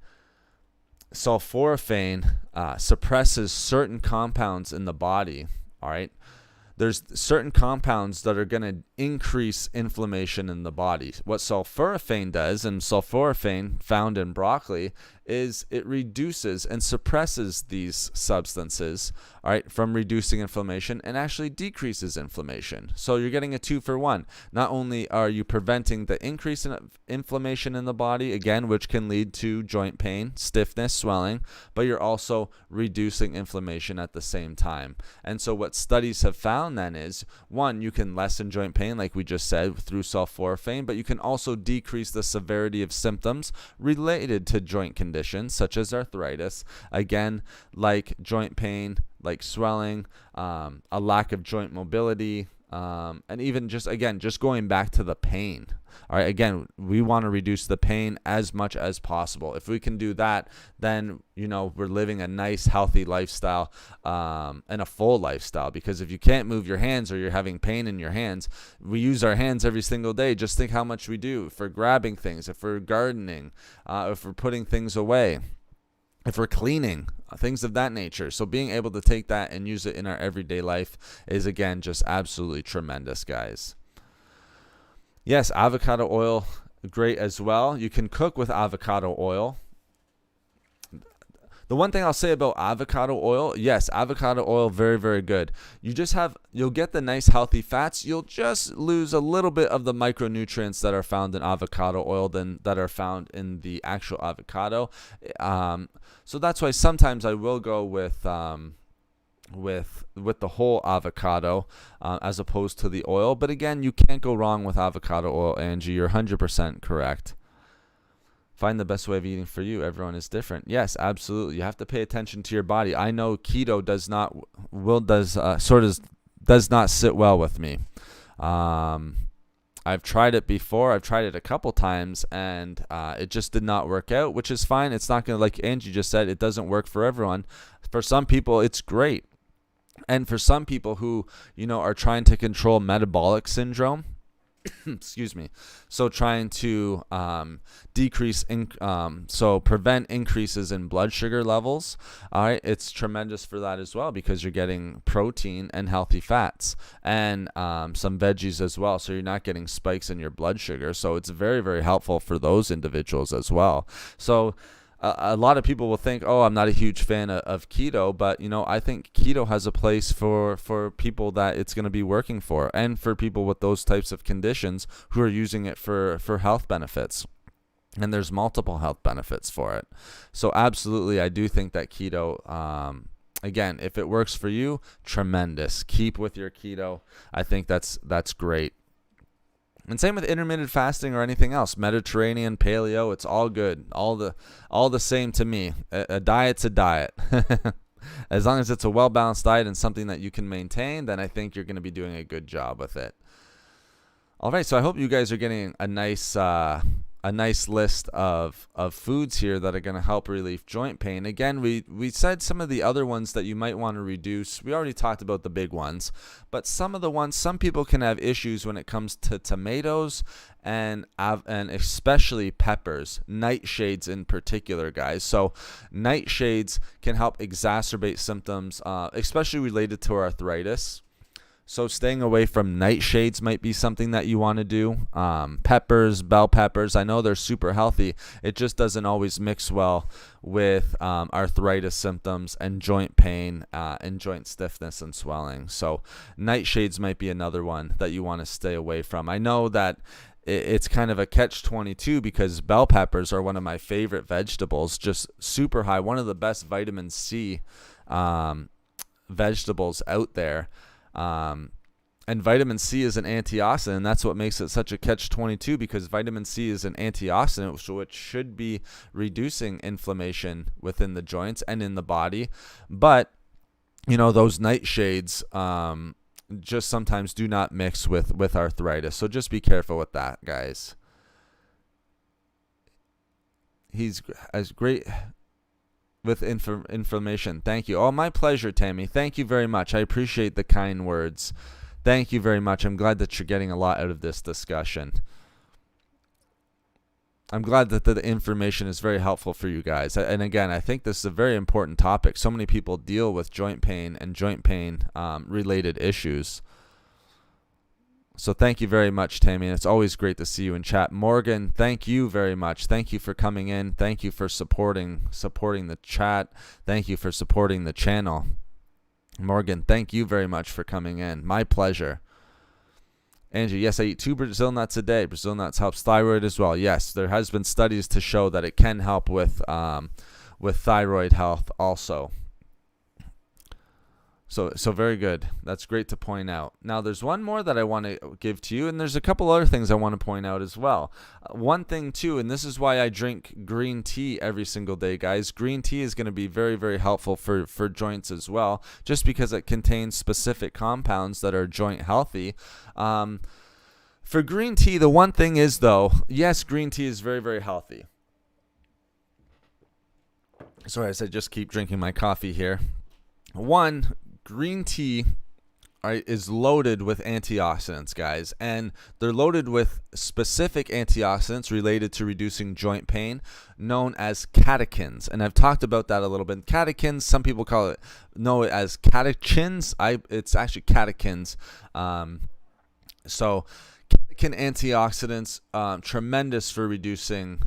sulforaphane suppresses certain compounds in the body. All right, there's certain compounds that are going to increase inflammation in the body. What sulforaphane does, and sulforaphane found in broccoli, is it reduces and suppresses these substances, all right, from reducing inflammation, and actually decreases inflammation. So you're getting a 2-for-1. Not only are you preventing the increase in inflammation in the body, again, which can lead to joint pain, stiffness, swelling, but you're also reducing inflammation at the same time. And so what studies have found then is, one, you can lessen joint pain, like we just said, through sulforaphane, but you can also decrease the severity of symptoms related to joint conditions, such as arthritis, again, like joint pain, like swelling, a lack of joint mobility, and even just going back to the pain. All right, again, we want to reduce the pain as much as possible. If we can do that, then we're living a nice, healthy lifestyle, and a full lifestyle. Because if you can't move your hands, or you're having pain in your hands, we use our hands every single day. Just think how much we do for grabbing things, if we're gardening, if we're putting things away, if we're cleaning, things of that nature. So being able to take that and use it in our everyday life is, again, just absolutely tremendous, guys. Yes, avocado oil, great as well. You can cook with avocado oil. The one thing I'll say about avocado oil, yes, avocado oil, very, very good. You'll get the nice healthy fats. You'll just lose a little bit of the micronutrients that are found in avocado oil that are found in the actual avocado. So that's why sometimes I will go with the whole avocado as opposed to the oil. But again, you can't go wrong with avocado oil, Angie. You're 100% correct. Find the best way of eating for you. Everyone is different. Yes, absolutely. You have to pay attention to your body. I know keto does not sit well with me. I've tried it before. I've tried it a couple times, and it just did not work out, which is fine. It's not going to, like Angie just said, it doesn't work for everyone. For some people, it's great. And for some people who, are trying to control metabolic syndrome, excuse me, so trying to prevent increases in blood sugar levels, all right, it's tremendous for that as well, because you're getting protein and healthy fats and some veggies as well, so you're not getting spikes in your blood sugar. So it's very, very helpful for those individuals as well. So a lot of people will think, oh, I'm not a huge fan of keto, but I think keto has a place for people that it's going to be working for, and for people with those types of conditions who are using it for health benefits. And there's multiple health benefits for it. So absolutely, I do think that keto, again, if it works for you, tremendous. Keep with your keto. I think that's great. And same with intermittent fasting or anything else. Mediterranean, paleo, it's all good. All the same to me. A diet's a diet. As long as it's a well-balanced diet and something that you can maintain, then I think you're going to be doing a good job with it. All right, so I hope you guys are getting a nice a nice list of foods here that are going to help relieve joint pain. Again, we said some of the other ones that you might want to reduce. We already talked about the big ones, but some of the ones, some people can have issues when it comes to tomatoes and especially peppers, nightshades in particular, guys. So nightshades can help exacerbate symptoms, especially related to arthritis. So staying away from nightshades might be something that you want to do. Peppers, bell peppers, I know they're super healthy. It just doesn't always mix well with arthritis symptoms and joint pain and joint stiffness and swelling. So nightshades might be another one that you want to stay away from. I know that it's kind of a catch-22 because bell peppers are one of my favorite vegetables, just super high, one of the best vitamin C vegetables out there. And vitamin C is an antioxidant. That's what makes it such a catch-22, because vitamin C is an antioxidant, which should be reducing inflammation within the joints and in the body. But, those nightshades just sometimes do not mix with arthritis. So just be careful with that, guys. He's as great with information. Thank you. Oh, my pleasure, Tammy. Thank you very much. I appreciate the kind words. Thank you very much. I'm glad that you're getting a lot out of this discussion. I'm glad that the information is very helpful for you guys. And again, I think this is a very important topic. So many people deal with joint pain and joint pain related issues. So thank you very much, Tammy. It's always great to see you in chat. Morgan, thank you very much. Thank you for coming in. Thank you for supporting the chat. Thank you for supporting the channel. Morgan, thank you very much for coming in. My pleasure. Angie, yes, I eat 2 Brazil nuts a day. Brazil nuts helps thyroid as well. Yes, there has been studies to show that it can help with thyroid health also. So very good. That's great to point out. Now, there's one more that I want to give to you, and there's a couple other things I want to point out as well. One thing, too, and this is why I drink green tea every single day, guys. Green tea is going to be very, very helpful for joints as well, just because it contains specific compounds that are joint healthy. For green tea, the one thing is, though, yes, green tea is very, very healthy. Sorry, as I just keep drinking my coffee here. One, green tea is loaded with antioxidants, guys, and they're loaded with specific antioxidants related to reducing joint pain, known as catechins. And I've talked about that a little bit. Catechins, some people know it as catechins. It's actually catechins. So catechin antioxidants, tremendous for reducing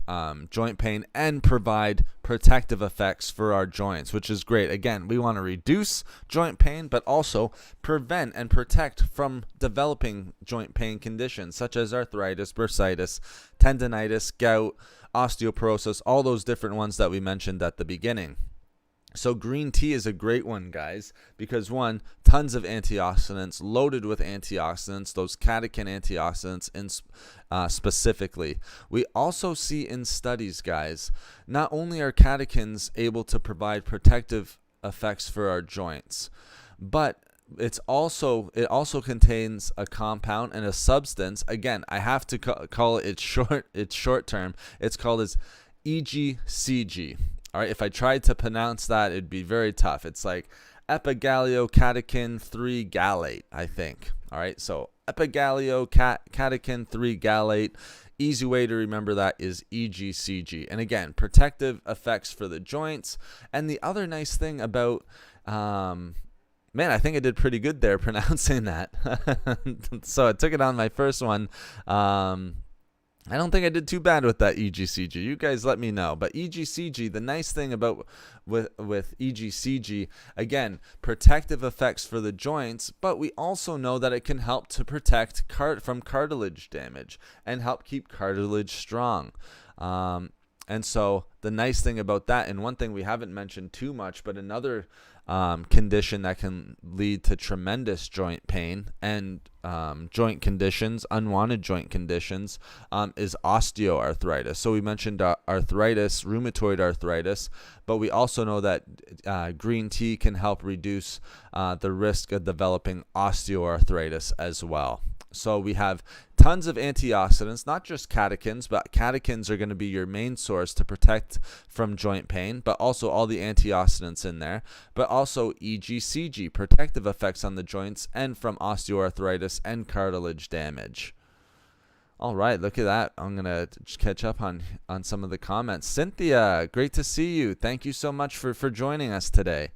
joint pain and provide protective effects for our joints, which is great. Again, we want to reduce joint pain, but also prevent and protect from developing joint pain conditions such as arthritis, bursitis, tendonitis, gout, osteoporosis, all those different ones that we mentioned at the beginning. So green tea is a great one, guys, because one, tons of antioxidants, loaded with antioxidants, those catechin antioxidants specifically. We also see in studies, guys, not only are catechins able to provide protective effects for our joints, but it also contains a compound and a substance. Again, I have to call it short term. It's called as EGCG. All right, if I tried to pronounce that, it'd be very tough. It's like epigallocatechin 3 gallate, I think. All right, so epigallocatechin 3 gallate. Easy way to remember that is EGCG. And again, protective effects for the joints. And the other nice thing about, man, I think I did pretty good there pronouncing that. So I took it on my first one. I don't think I did too bad with that EGCG. You guys let me know. But EGCG, the nice thing about with EGCG, again, protective effects for the joints, but we also know that it can help to protect from cartilage damage and help keep cartilage strong. And so the nice thing about that, and one thing we haven't mentioned too much, but another condition that can lead to tremendous joint pain and joint conditions, unwanted joint conditions, is osteoarthritis. So we mentioned arthritis, rheumatoid arthritis, but we also know that green tea can help reduce the risk of developing osteoarthritis as well. So we have tons of antioxidants, not just catechins, but catechins are going to be your main source to protect from joint pain, but also all the antioxidants in there, but also EGCG, protective effects on the joints and from osteoarthritis and cartilage damage. All right, look at that. I'm going to catch up on some of the comments. Cynthia, great to see you. Thank you so much for joining us today.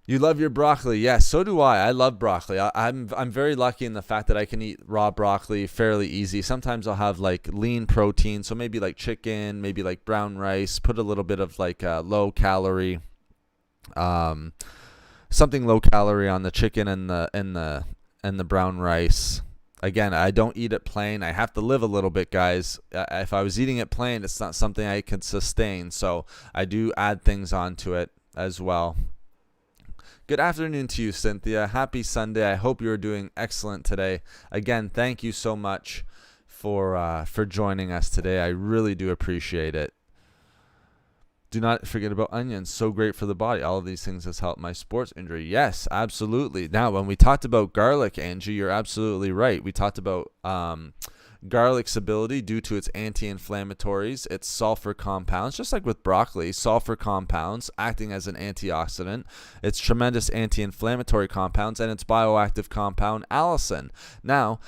You love your broccoli. Yes, so do I. I love broccoli. I'm very lucky in the fact that I can eat raw broccoli fairly easy. Sometimes I'll have like lean protein, so maybe like chicken, maybe like brown rice, put a little bit of like low calorie, something low calorie on the chicken and the brown rice. Again, I don't eat it plain. I have to live a little bit, guys. If I was eating it plain, it's not something I can sustain. So I do add things onto it as well. Good afternoon to you, Cynthia. Happy Sunday. I hope you're doing excellent today. Again, thank you so much for joining us today. I really do appreciate it. Do not forget about onions. So great for the body. All of these things has helped my sports injury. Yes, absolutely. Now, when we talked about garlic, Angie, you're absolutely right. We talked about garlic's ability due to its anti-inflammatories, its sulfur compounds, just like with broccoli, sulfur compounds acting as an antioxidant, its tremendous anti-inflammatory compounds, and its bioactive compound, allicin. Now,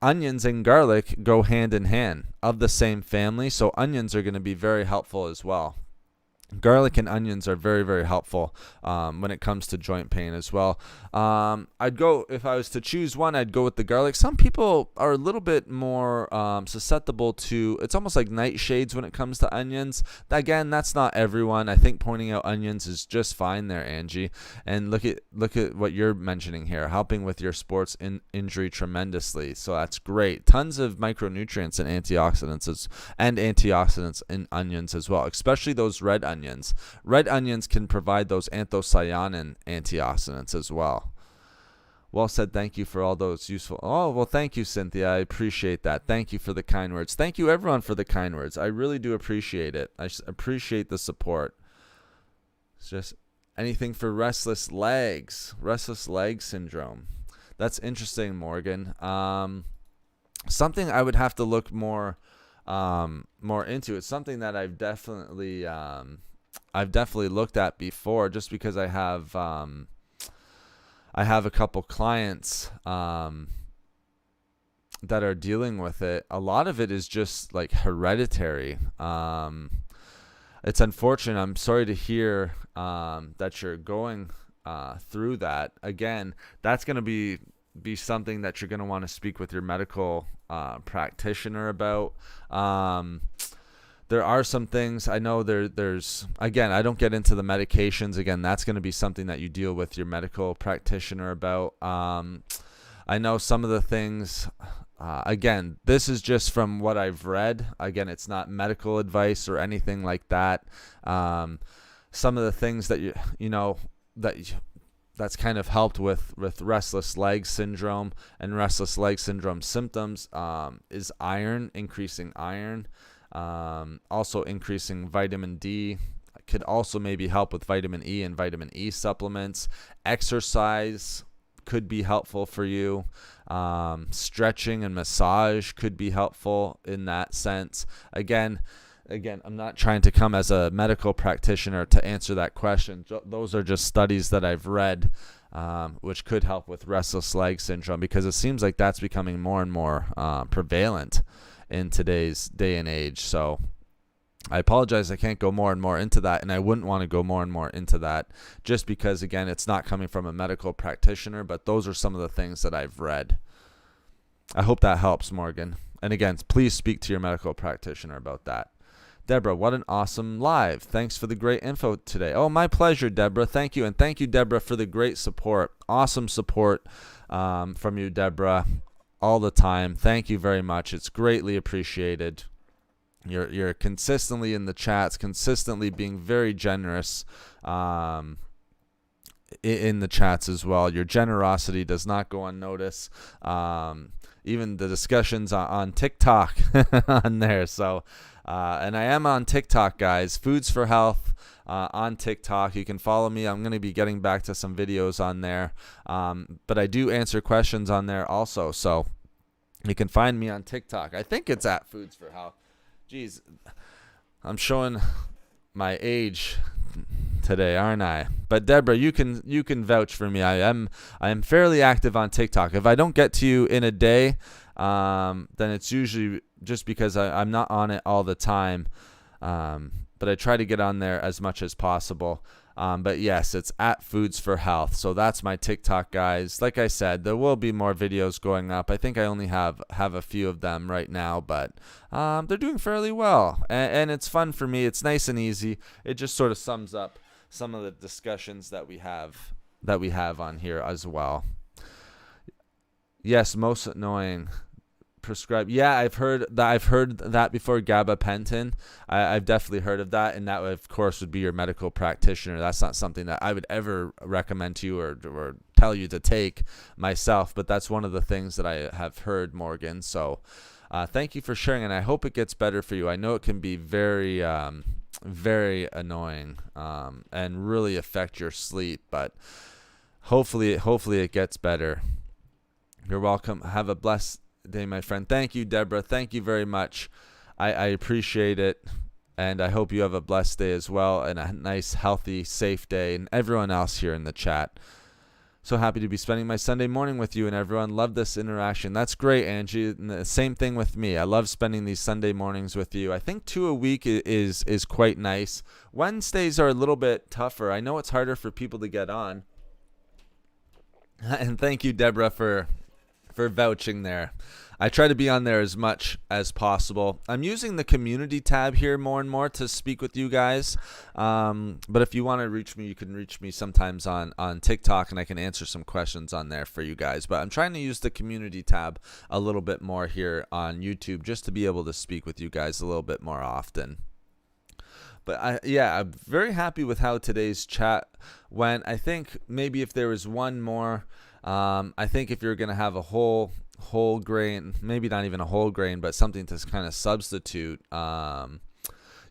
onions and garlic go hand in hand of the same family, so onions are going to be very helpful as well. Garlic and onions are very, very helpful when it comes to joint pain as well. I'd go, if I was to choose one, I'd go with the garlic. Some people are a little bit more susceptible to, it's almost like nightshades when it comes to onions. Again, that's not everyone. I think pointing out onions is just fine there, Angie. And look at what you're mentioning here, helping with your sports injury tremendously. So that's great. Tons of micronutrients and antioxidants in onions as well, especially those red onions. Red onions can provide those anthocyanin antioxidants as well. Well said. Thank you for all those useful. Oh, well, thank you, Cynthia. I appreciate that. Thank you for the kind words. Thank you, everyone, for the kind words. I really do appreciate it. I appreciate the support. It's just anything for restless leg syndrome. That's interesting, Morgan. Something I would have to look more into. It's something that I've definitely looked at before, just because I have a couple clients that are dealing with it. A lot of it is just like hereditary. It's unfortunate. I'm sorry to hear that you're going through that. Again, that's going to be something that you're going to want to speak with your medical practitioner about. There are some things I know there's, again, I don't get into the medications. Again, that's going to be something that you deal with your medical practitioner about. I know some of the things, again, this is just from what I've read. Again, it's not medical advice or anything like that. Some of the things that that's kind of helped with restless leg syndrome and restless leg syndrome symptoms is iron, increasing iron, also increasing vitamin D. Could also maybe help with vitamin E and vitamin E supplements. Exercise could be helpful for you. Stretching and massage could be helpful in that sense. Again, I'm not trying to come as a medical practitioner to answer that question. Those are just studies that I've read, which could help with restless leg syndrome, because it seems like that's becoming more and more prevalent in today's day and age. So I apologize, I can't go more and more into that, and I wouldn't want to go more and more into that just because, again, it's not coming from a medical practitioner, but those are some of the things that I've read. I hope that helps, Morgan. And again, please speak to your medical practitioner about that. Deborah, what an awesome live. Thanks for the great info today. Oh, my pleasure, Deborah. Thank you. And thank you, Deborah, for the great support. Awesome support from you, Deborah, all the time. Thank you very much. It's greatly appreciated. You're consistently in the chats, consistently being very generous in the chats as well. Your generosity does not go unnoticed. Even the discussions on TikTok on there. So And I am on TikTok, guys. Foods for Health on TikTok. You can follow me. I'm going to be getting back to some videos on there. But I do answer questions on there also. So you can find me on TikTok. I think it's at Foods for Health. Jeez, I'm showing my age today, aren't I? But Deborah, you can vouch for me. I am fairly active on TikTok. If I don't get to you in a day, then it's usually just because I'm not on it all the time. But I try to get on there as much as possible. But yes, it's at Foods for Health. So that's my TikTok, guys. Like I said, there will be more videos going up. I think I only have a few of them right now, but they're doing fairly well. And it's fun for me. It's nice and easy. It just sort of sums up some of the discussions that we have on here as well. Yes, most annoying. Prescribe. Yeah, I've heard that before. Gabapentin. I've definitely heard of that, and that of course would be your medical practitioner. That's not something that I would ever recommend to you or tell you to take myself, but that's one of the things that I have heard, Morgan. So thank you for sharing, and I hope it gets better for you. I know it can be very very annoying and really affect your sleep, but hopefully it gets better. You're welcome. Have a blessed day, my friend. Thank you, Deborah. Thank you very much. I appreciate it, and I hope you have a blessed day as well, and a nice, healthy, safe day, and everyone else here in the chat. So happy to be spending my Sunday morning with you and everyone. Love this interaction. That's great, Angie. And the same thing with me. I love spending these Sunday mornings with you. I think 2 a week is quite nice. Wednesdays are a little bit tougher. I know it's harder for people to get on. And thank you, Deborah, for vouching there. I try to be on there as much as possible. I'm using the community tab here more and more to speak with you guys. But if you want to reach me, you can reach me sometimes on TikTok, and I can answer some questions on there for you guys. But I'm trying to use the community tab a little bit more here on YouTube just to be able to speak with you guys a little bit more often. But I'm very happy with how today's chat went. I think maybe if there was one more, I think if you're going to have a whole grain, maybe not even a whole grain, but something to kind of substitute,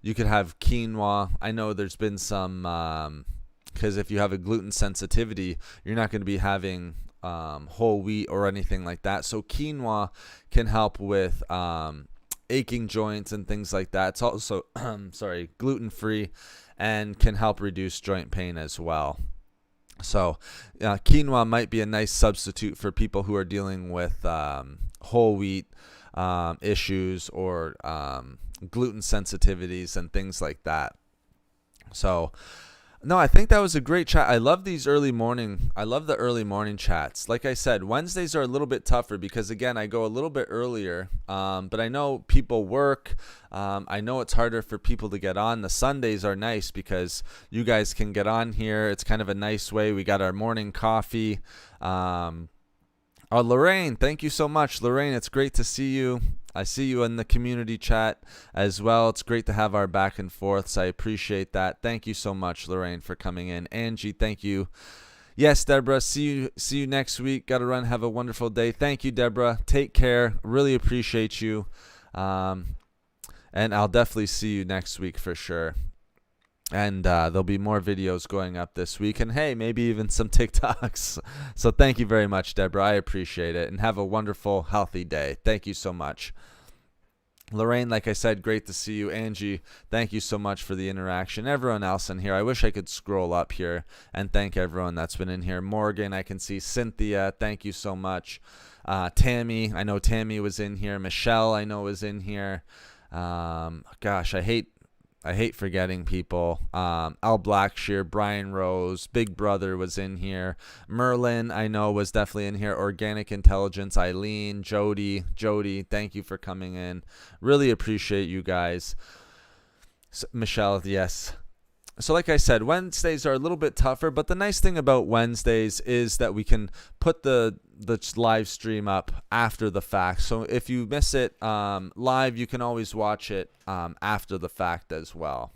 you could have quinoa. I know there's been some, because if you have a gluten sensitivity, you're not going to be having whole wheat or anything like that. So quinoa can help with aching joints and things like that. It's also gluten-free and can help reduce joint pain as well. So quinoa might be a nice substitute for people who are dealing with whole wheat issues or gluten sensitivities and things like that. So no, I think that was a great chat. I love the early morning chats. Like I said, Wednesdays are a little bit tougher because, again, I go a little bit earlier. But I know people work. I know it's harder for people to get on. The Sundays are nice because you guys can get on here. It's kind of a nice way. We got our morning coffee. Lorraine, thank you so much. Lorraine, it's great to see you. I see you in the community chat as well. It's great to have our back and forths. I appreciate that. Thank you so much, Lorraine, for coming in. Angie, thank you. Yes, Deborah, see you next week. Got to run. Have a wonderful day. Thank you, Deborah. Take care. Really appreciate you. And I'll definitely see you next week for sure. And there'll be more videos going up this week. And, hey, maybe even some TikToks. So thank you very much, Deborah. I appreciate it. And have a wonderful, healthy day. Thank you so much. Lorraine, like I said, great to see you. Angie, thank you so much for the interaction. Everyone else in here, I wish I could scroll up here and thank everyone that's been in here. Morgan, I can see Cynthia. Thank you so much. Tammy, I know Tammy was in here. Michelle, I know was in here. Gosh, I hate forgetting people. Al Blackshear, Brian Rose, Big Brother was in here. Merlin, I know, was definitely in here. Organic Intelligence, Eileen, Jody, thank you for coming in. Really appreciate you guys. Michelle, yes. So like I said, Wednesdays are a little bit tougher, but the nice thing about Wednesdays is that we can put the live stream up after the fact. So if you miss it live, you can always watch it after the fact as well.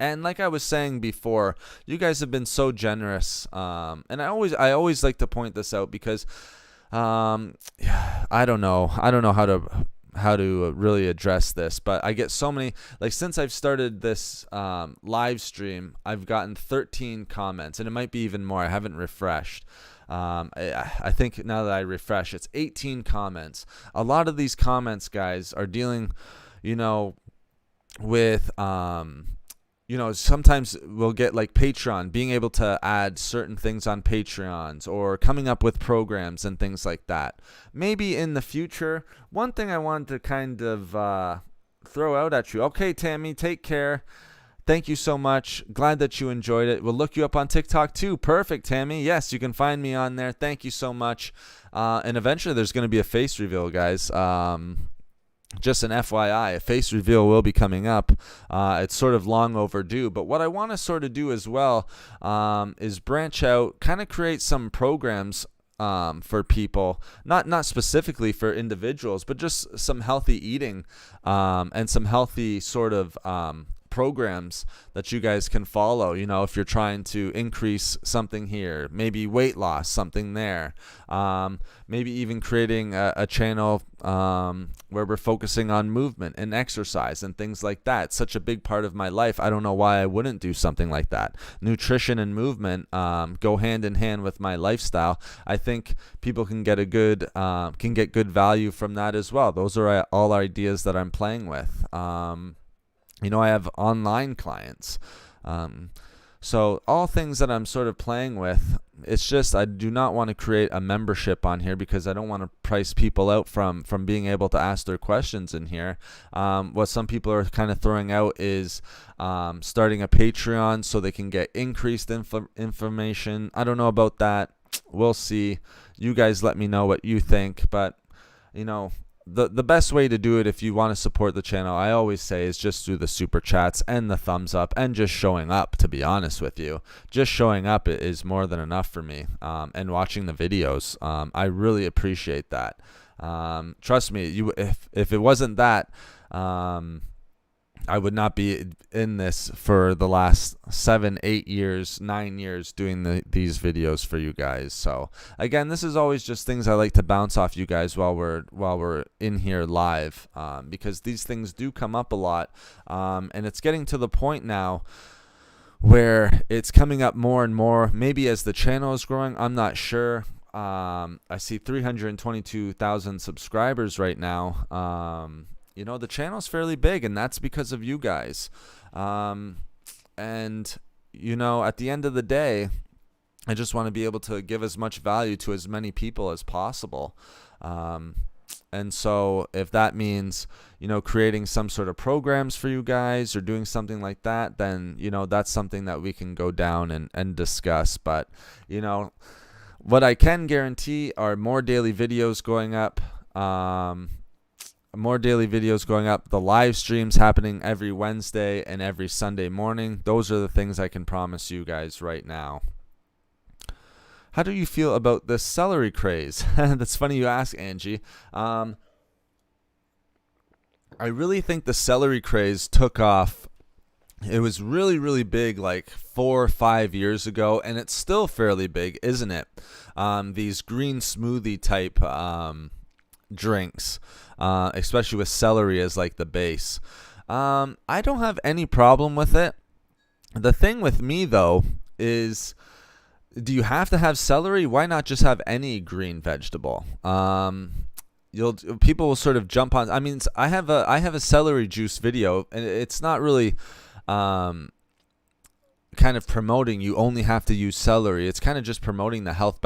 And like I was saying before, you guys have been so generous. And I always like to point this out because I don't know how really address this. But I get so many, like, since I've started this live stream, I've gotten 13 comments, and it might be even more. I haven't refreshed. I think now that I refresh, it's 18 comments. A lot of these comments, guys, are dealing, with sometimes we'll get like Patreon, being able to add certain things on Patreons, or coming up with programs and things like that. Maybe in the future. One thing I wanted to kind of throw out at you. Okay, Tammy, take care. Thank you so much. Glad that you enjoyed it. We'll look you up on TikTok too. Perfect, Tammy. Yes, you can find me on there. Thank you so much. And eventually there's going to be a face reveal, guys. Just an FYI, a face reveal will be coming up. It's sort of long overdue. But what I want to sort of do as well is branch out, kind of create some programs for people, not specifically for individuals, but just some healthy eating and some healthy sort of programs that you guys can follow. If you're trying to increase something here, maybe weight loss, something there, maybe even creating a channel where we're focusing on movement and exercise and things like that. It's such a big part of my life. I don't know why I wouldn't do something like that. Nutrition and movement go hand in hand with my lifestyle. I think people can get good value from that as well. Those are all ideas that I'm playing with. I have online clients. So all things that I'm sort of playing with. It's just I do not want to create a membership on here because I don't want to price people out from being able to ask their questions in here. What some people are kind of throwing out is starting a Patreon so they can get increased information. I don't know about that. We'll see. You guys let me know what you think. But, the best way to do it if you want to support the channel, I always say, is just through the super chats and the thumbs up and just showing up, to be honest with you. Just showing up is more than enough for me, and watching the videos. I really appreciate that. Trust me, if it wasn't that, I would not be in this for the last 7, 8 years, 9 years doing these videos for you guys. So again, this is always just things I like to bounce off you guys while we're in here live, because these things do come up a lot, and it's getting to the point now where it's coming up more and more. Maybe as the channel is growing, I'm not sure. I see 322,000 subscribers right now. The channel's fairly big, and that's because of you guys. And, at the end of the day, I just want to be able to give as much value to as many people as possible. And so if that means, creating some sort of programs for you guys or doing something like that, then, that's something that we can go down and discuss. But, what I can guarantee are more daily videos going up. The live streams happening every Wednesday and every Sunday morning. Those are the things I can promise you guys right now. How do you feel about this celery craze? That's funny you ask, Angie. I really think the celery craze took off. It was really, really big like 4 or 5 years ago, and it's still fairly big, isn't it? These green smoothie type drinks, especially with celery as like the base. I don't have any problem with it. The thing with me though is, do you have to have celery? Why not just have any green vegetable? People will sort of jump on. I mean, I have a celery juice video, and it's not really kind of promoting you only have to use celery. It's kind of just promoting the health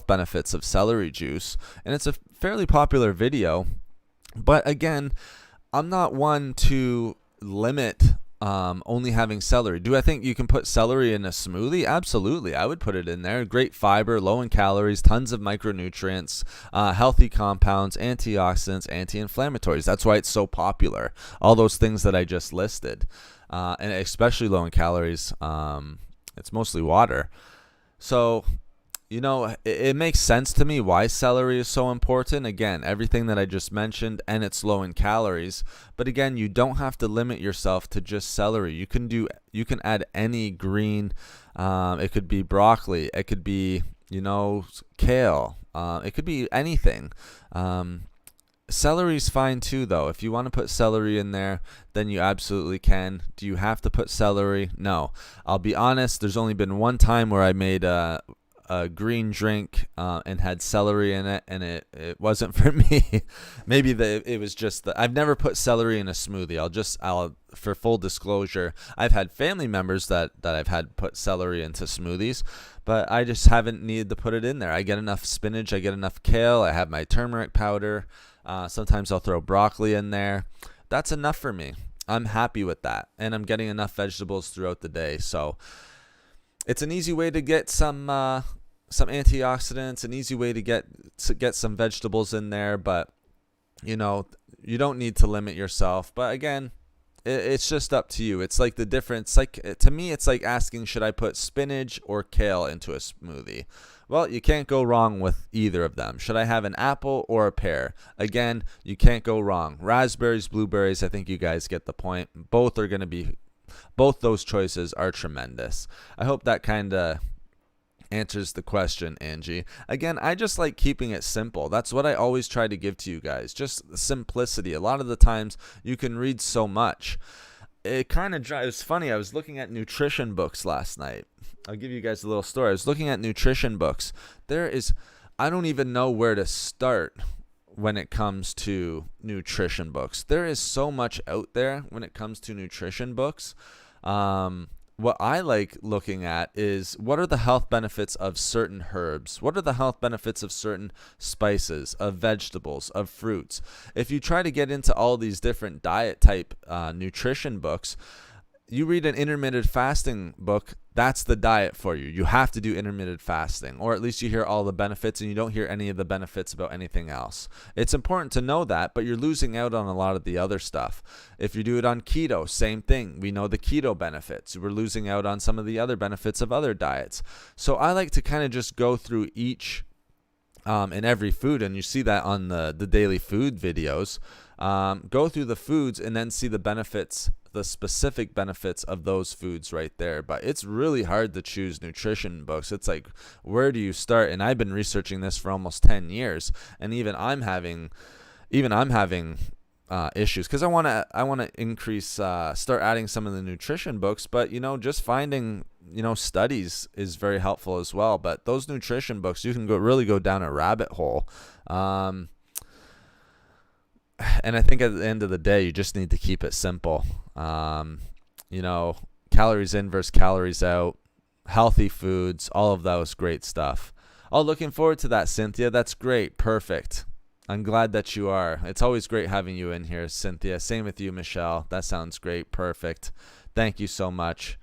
benefits of celery juice, and it's a fairly popular video. But again, I'm not one to limit only having celery. Do I think you can put celery in a smoothie? Absolutely. I would put it in there. Great fiber, low in calories, tons of micronutrients, healthy compounds, antioxidants, anti-inflammatories. That's why it's so popular. All those things that I just listed, and especially low in calories. It's mostly water. So, it makes sense to me why celery is so important. Again, everything that I just mentioned, and it's low in calories. But again, you don't have to limit yourself to just celery. You can add any green. It could be broccoli. It could be, kale. It could be anything. Celery's fine too, though. If you want to put celery in there, then you absolutely can. Do you have to put celery? No. I'll be honest, there's only been one time where I made a green drink and had celery in it, and it wasn't for me. Maybe it was just I've never put celery in a smoothie. I'll for full disclosure, I've had family members that I've had put celery into smoothies, but I just haven't needed to put it in there. I get enough spinach, I get enough kale, I have my turmeric powder. Sometimes I'll throw broccoli in there. That's enough for me. I'm happy with that, and I'm getting enough vegetables throughout the day. So it's an easy way to get some antioxidants, an easy way to get some vegetables in there. But you don't need to limit yourself. But again, it's just up to you. It's like the difference. To me, it's like asking, should I put spinach or kale into a smoothie? Well, you can't go wrong with either of them. Should I have an apple or a pear? Again, you can't go wrong. Raspberries, blueberries, I think you guys get the point. Both those choices are tremendous. I hope that kind of answers the question, Angie. Again, I just like keeping it simple. That's what I always try to give to you guys. Just simplicity. A lot of the times you can read so much. It kind of drives funny. I was looking at nutrition books last night. I'll give you guys a little story. I was looking at nutrition books. I don't even know where to start when it comes to nutrition books. There is so much out there when it comes to nutrition books. What I like looking at is, what are the health benefits of certain herbs? What are the health benefits of certain spices, of vegetables, of fruits? If you try to get into all these different diet type nutrition books, you read an intermittent fasting book, that's the diet for you. You have to do intermittent fasting, or at least you hear all the benefits and you don't hear any of the benefits about anything else. It's important to know that, but you're losing out on a lot of the other stuff. If you do it on keto, same thing. We know the keto benefits. We're losing out on some of the other benefits of other diets. So I like to kind of just go through each in every food, and you see that on the daily food videos. Go through the foods and then see the benefits, the specific benefits of those foods right there. But it's really hard to choose nutrition books. It's like, where do you start? And I've been researching this for almost 10 years, and even I'm having issues because I want to increase, start adding some of the nutrition books. But just finding studies is very helpful as well. But those nutrition books, you can really go down a rabbit hole. And I think at the end of the day, you just need to keep it simple. Calories in versus calories out, healthy foods, all of those great stuff. Oh, looking forward to that, Cynthia. That's great. Perfect. I'm glad that you are. It's always great having you in here, Cynthia. Same with you, Michelle. That sounds great. Perfect. Thank you so much.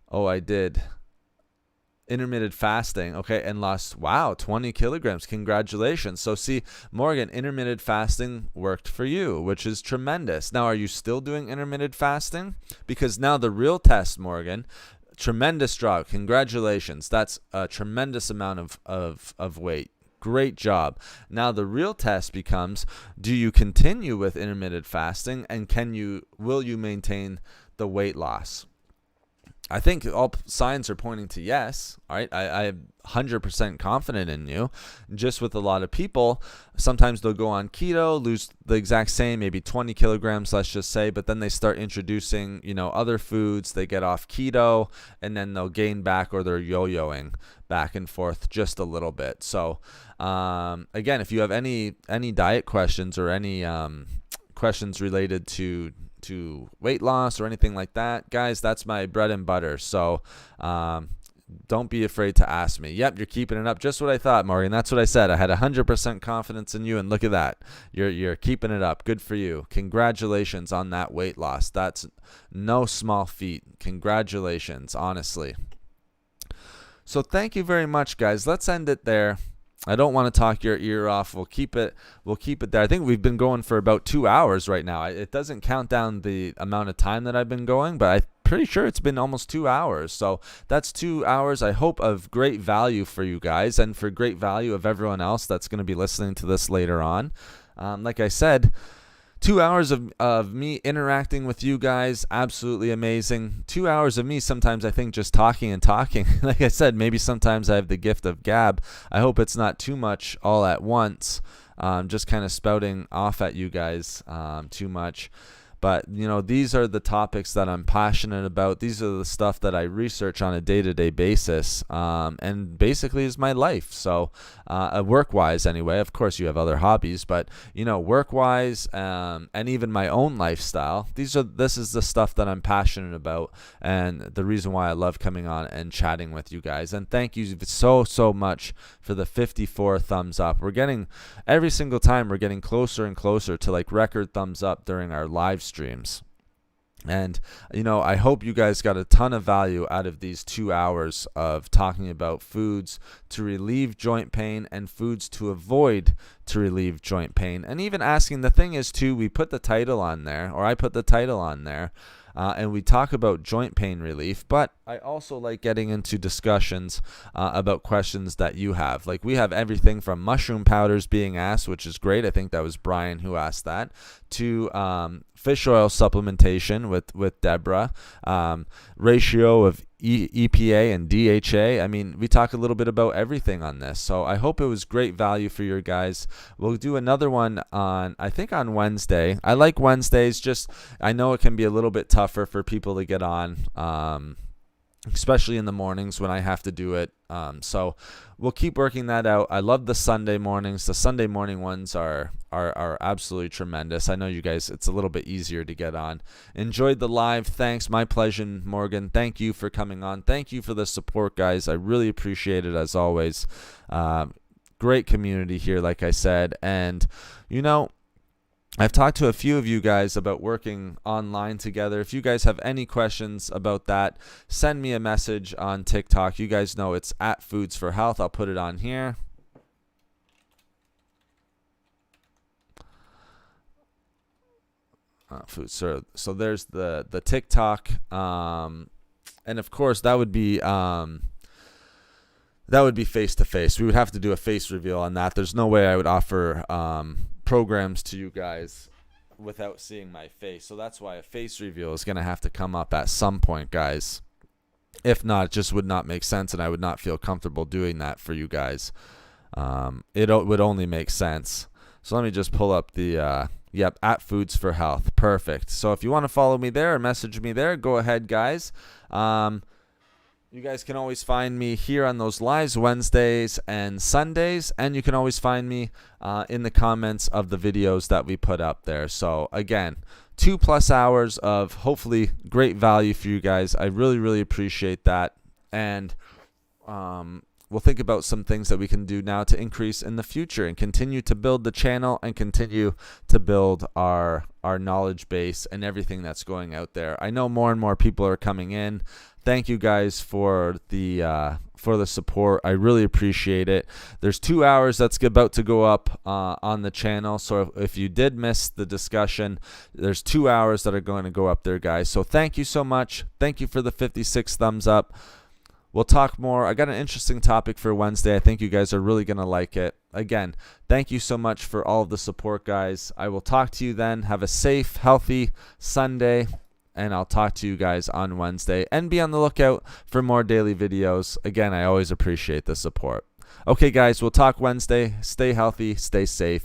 Oh, I did intermittent fasting, okay, and lost 20 kilograms. Congratulations. So see, Morgan, intermittent fasting worked for you, which is tremendous. Now, are you still doing intermittent fasting? Because now the real test, Morgan, tremendous job. Congratulations. That's a tremendous amount of weight. Great job. Now the real test becomes, do you continue with intermittent fasting, and will you maintain the weight loss? I think all signs are pointing to yes. All right, I'm 100% confident in you. Just with a lot of people, sometimes they'll go on keto, lose the exact same, maybe 20 kilograms, let's just say, but then they start introducing, other foods. They get off keto, and then they'll gain back, or they're yo-yoing back and forth just a little bit. So, again, if you have any diet questions or any questions related to weight loss or anything like that, guys, that's my bread and butter. So don't be afraid to ask me. Yep, you're keeping it up. Just what I thought, Morgan. That's what I said. I had 100% confidence in you, and look at that. You're keeping it up. Good for you. Congratulations on that weight loss. That's no small feat. Congratulations, honestly. So thank you very much, guys. Let's end it there. I don't want to talk your ear off. We'll keep it there. I think we've been going for about 2 hours right now. It doesn't count down the amount of time that I've been going, but I'm pretty sure it's been almost 2 hours. So that's 2 hours, I hope, of great value for you guys, and for great value of everyone else that's going to be listening to this later on. Like I said, 2 hours of me interacting with you guys, absolutely amazing. 2 hours of me sometimes, I think, just talking and talking. Like I said, maybe sometimes I have the gift of gab. I hope it's not too much all at once, just kind of spouting off at you guys too much. But, these are the topics that I'm passionate about. These are the stuff that I research on a day-to-day basis, and basically is my life. So work-wise anyway, of course you have other hobbies, but, work-wise and even my own lifestyle, this is the stuff that I'm passionate about, and the reason why I love coming on and chatting with you guys. And thank you so much for the 54 thumbs up. Every single time we're getting closer and closer to like record thumbs up during our live streams. And I hope you guys got a ton of value out of these 2 hours of talking about foods to relieve joint pain and foods to avoid to relieve joint pain. And even asking, the thing is too, we put the title on there, or I put the title on there, and we talk about joint pain relief, but I also like getting into discussions about questions that you have. Like, we have everything from mushroom powders being asked, which is great. I think that was Brian who asked that, to fish oil supplementation with Deborah, ratio of EPA and DHA. I mean, we talk a little bit about everything on this. So I hope it was great value for your guys. We'll do another one on Wednesday. I like Wednesdays. I know it can be a little bit tougher for people to get on, especially in the mornings when I have to do it. So we'll keep working that out. I love the Sunday mornings. The Sunday morning ones are absolutely tremendous. I know you guys, it's a little bit easier to get on. Enjoyed the live. Thanks. My pleasure, Morgan. Thank you for coming on. Thank you for the support, guys. I really appreciate it as always. Great community here, like I said. And, I've talked to a few of you guys about working online together. If you guys have any questions about that, send me a message on TikTok. You guys know it's at Foods for Health. I'll put it on here. So there's the TikTok, and of course that would be face to face. We would have to do a face reveal on that. There's no way I would offer programs to you guys without seeing my face. So that's why a face reveal is going to have to come up at some point, guys. If not, it just would not make sense, and I would not feel comfortable doing that for you guys. It would only make sense. So let me just pull up the at Foods for Health. Perfect. So if you want to follow me there or message me there, go ahead, guys. You guys can always find me here on those lives Wednesdays and Sundays, and you can always find me in the comments of the videos that we put up there. So again, 2+ hours of hopefully great value for you guys. I really appreciate that, and we'll think about some things that we can do now to increase in the future and continue to build the channel and continue to build our knowledge base and everything that's going out there. I know more and more people are coming in. Thank you guys for the support. I really appreciate it. There's 2 hours that's about to go up on the channel. So if you did miss the discussion, there's 2 hours that are going to go up there, guys. So thank you so much. Thank you for the 56 thumbs up. We'll talk more. I got an interesting topic for Wednesday. I think you guys are really going to like it. Again, thank you so much for all of the support, guys. I will talk to you then. Have a safe, healthy Sunday, and I'll talk to you guys on Wednesday. And be on the lookout for more daily videos. Again, I always appreciate the support. Okay, guys, we'll talk Wednesday. Stay healthy, stay safe.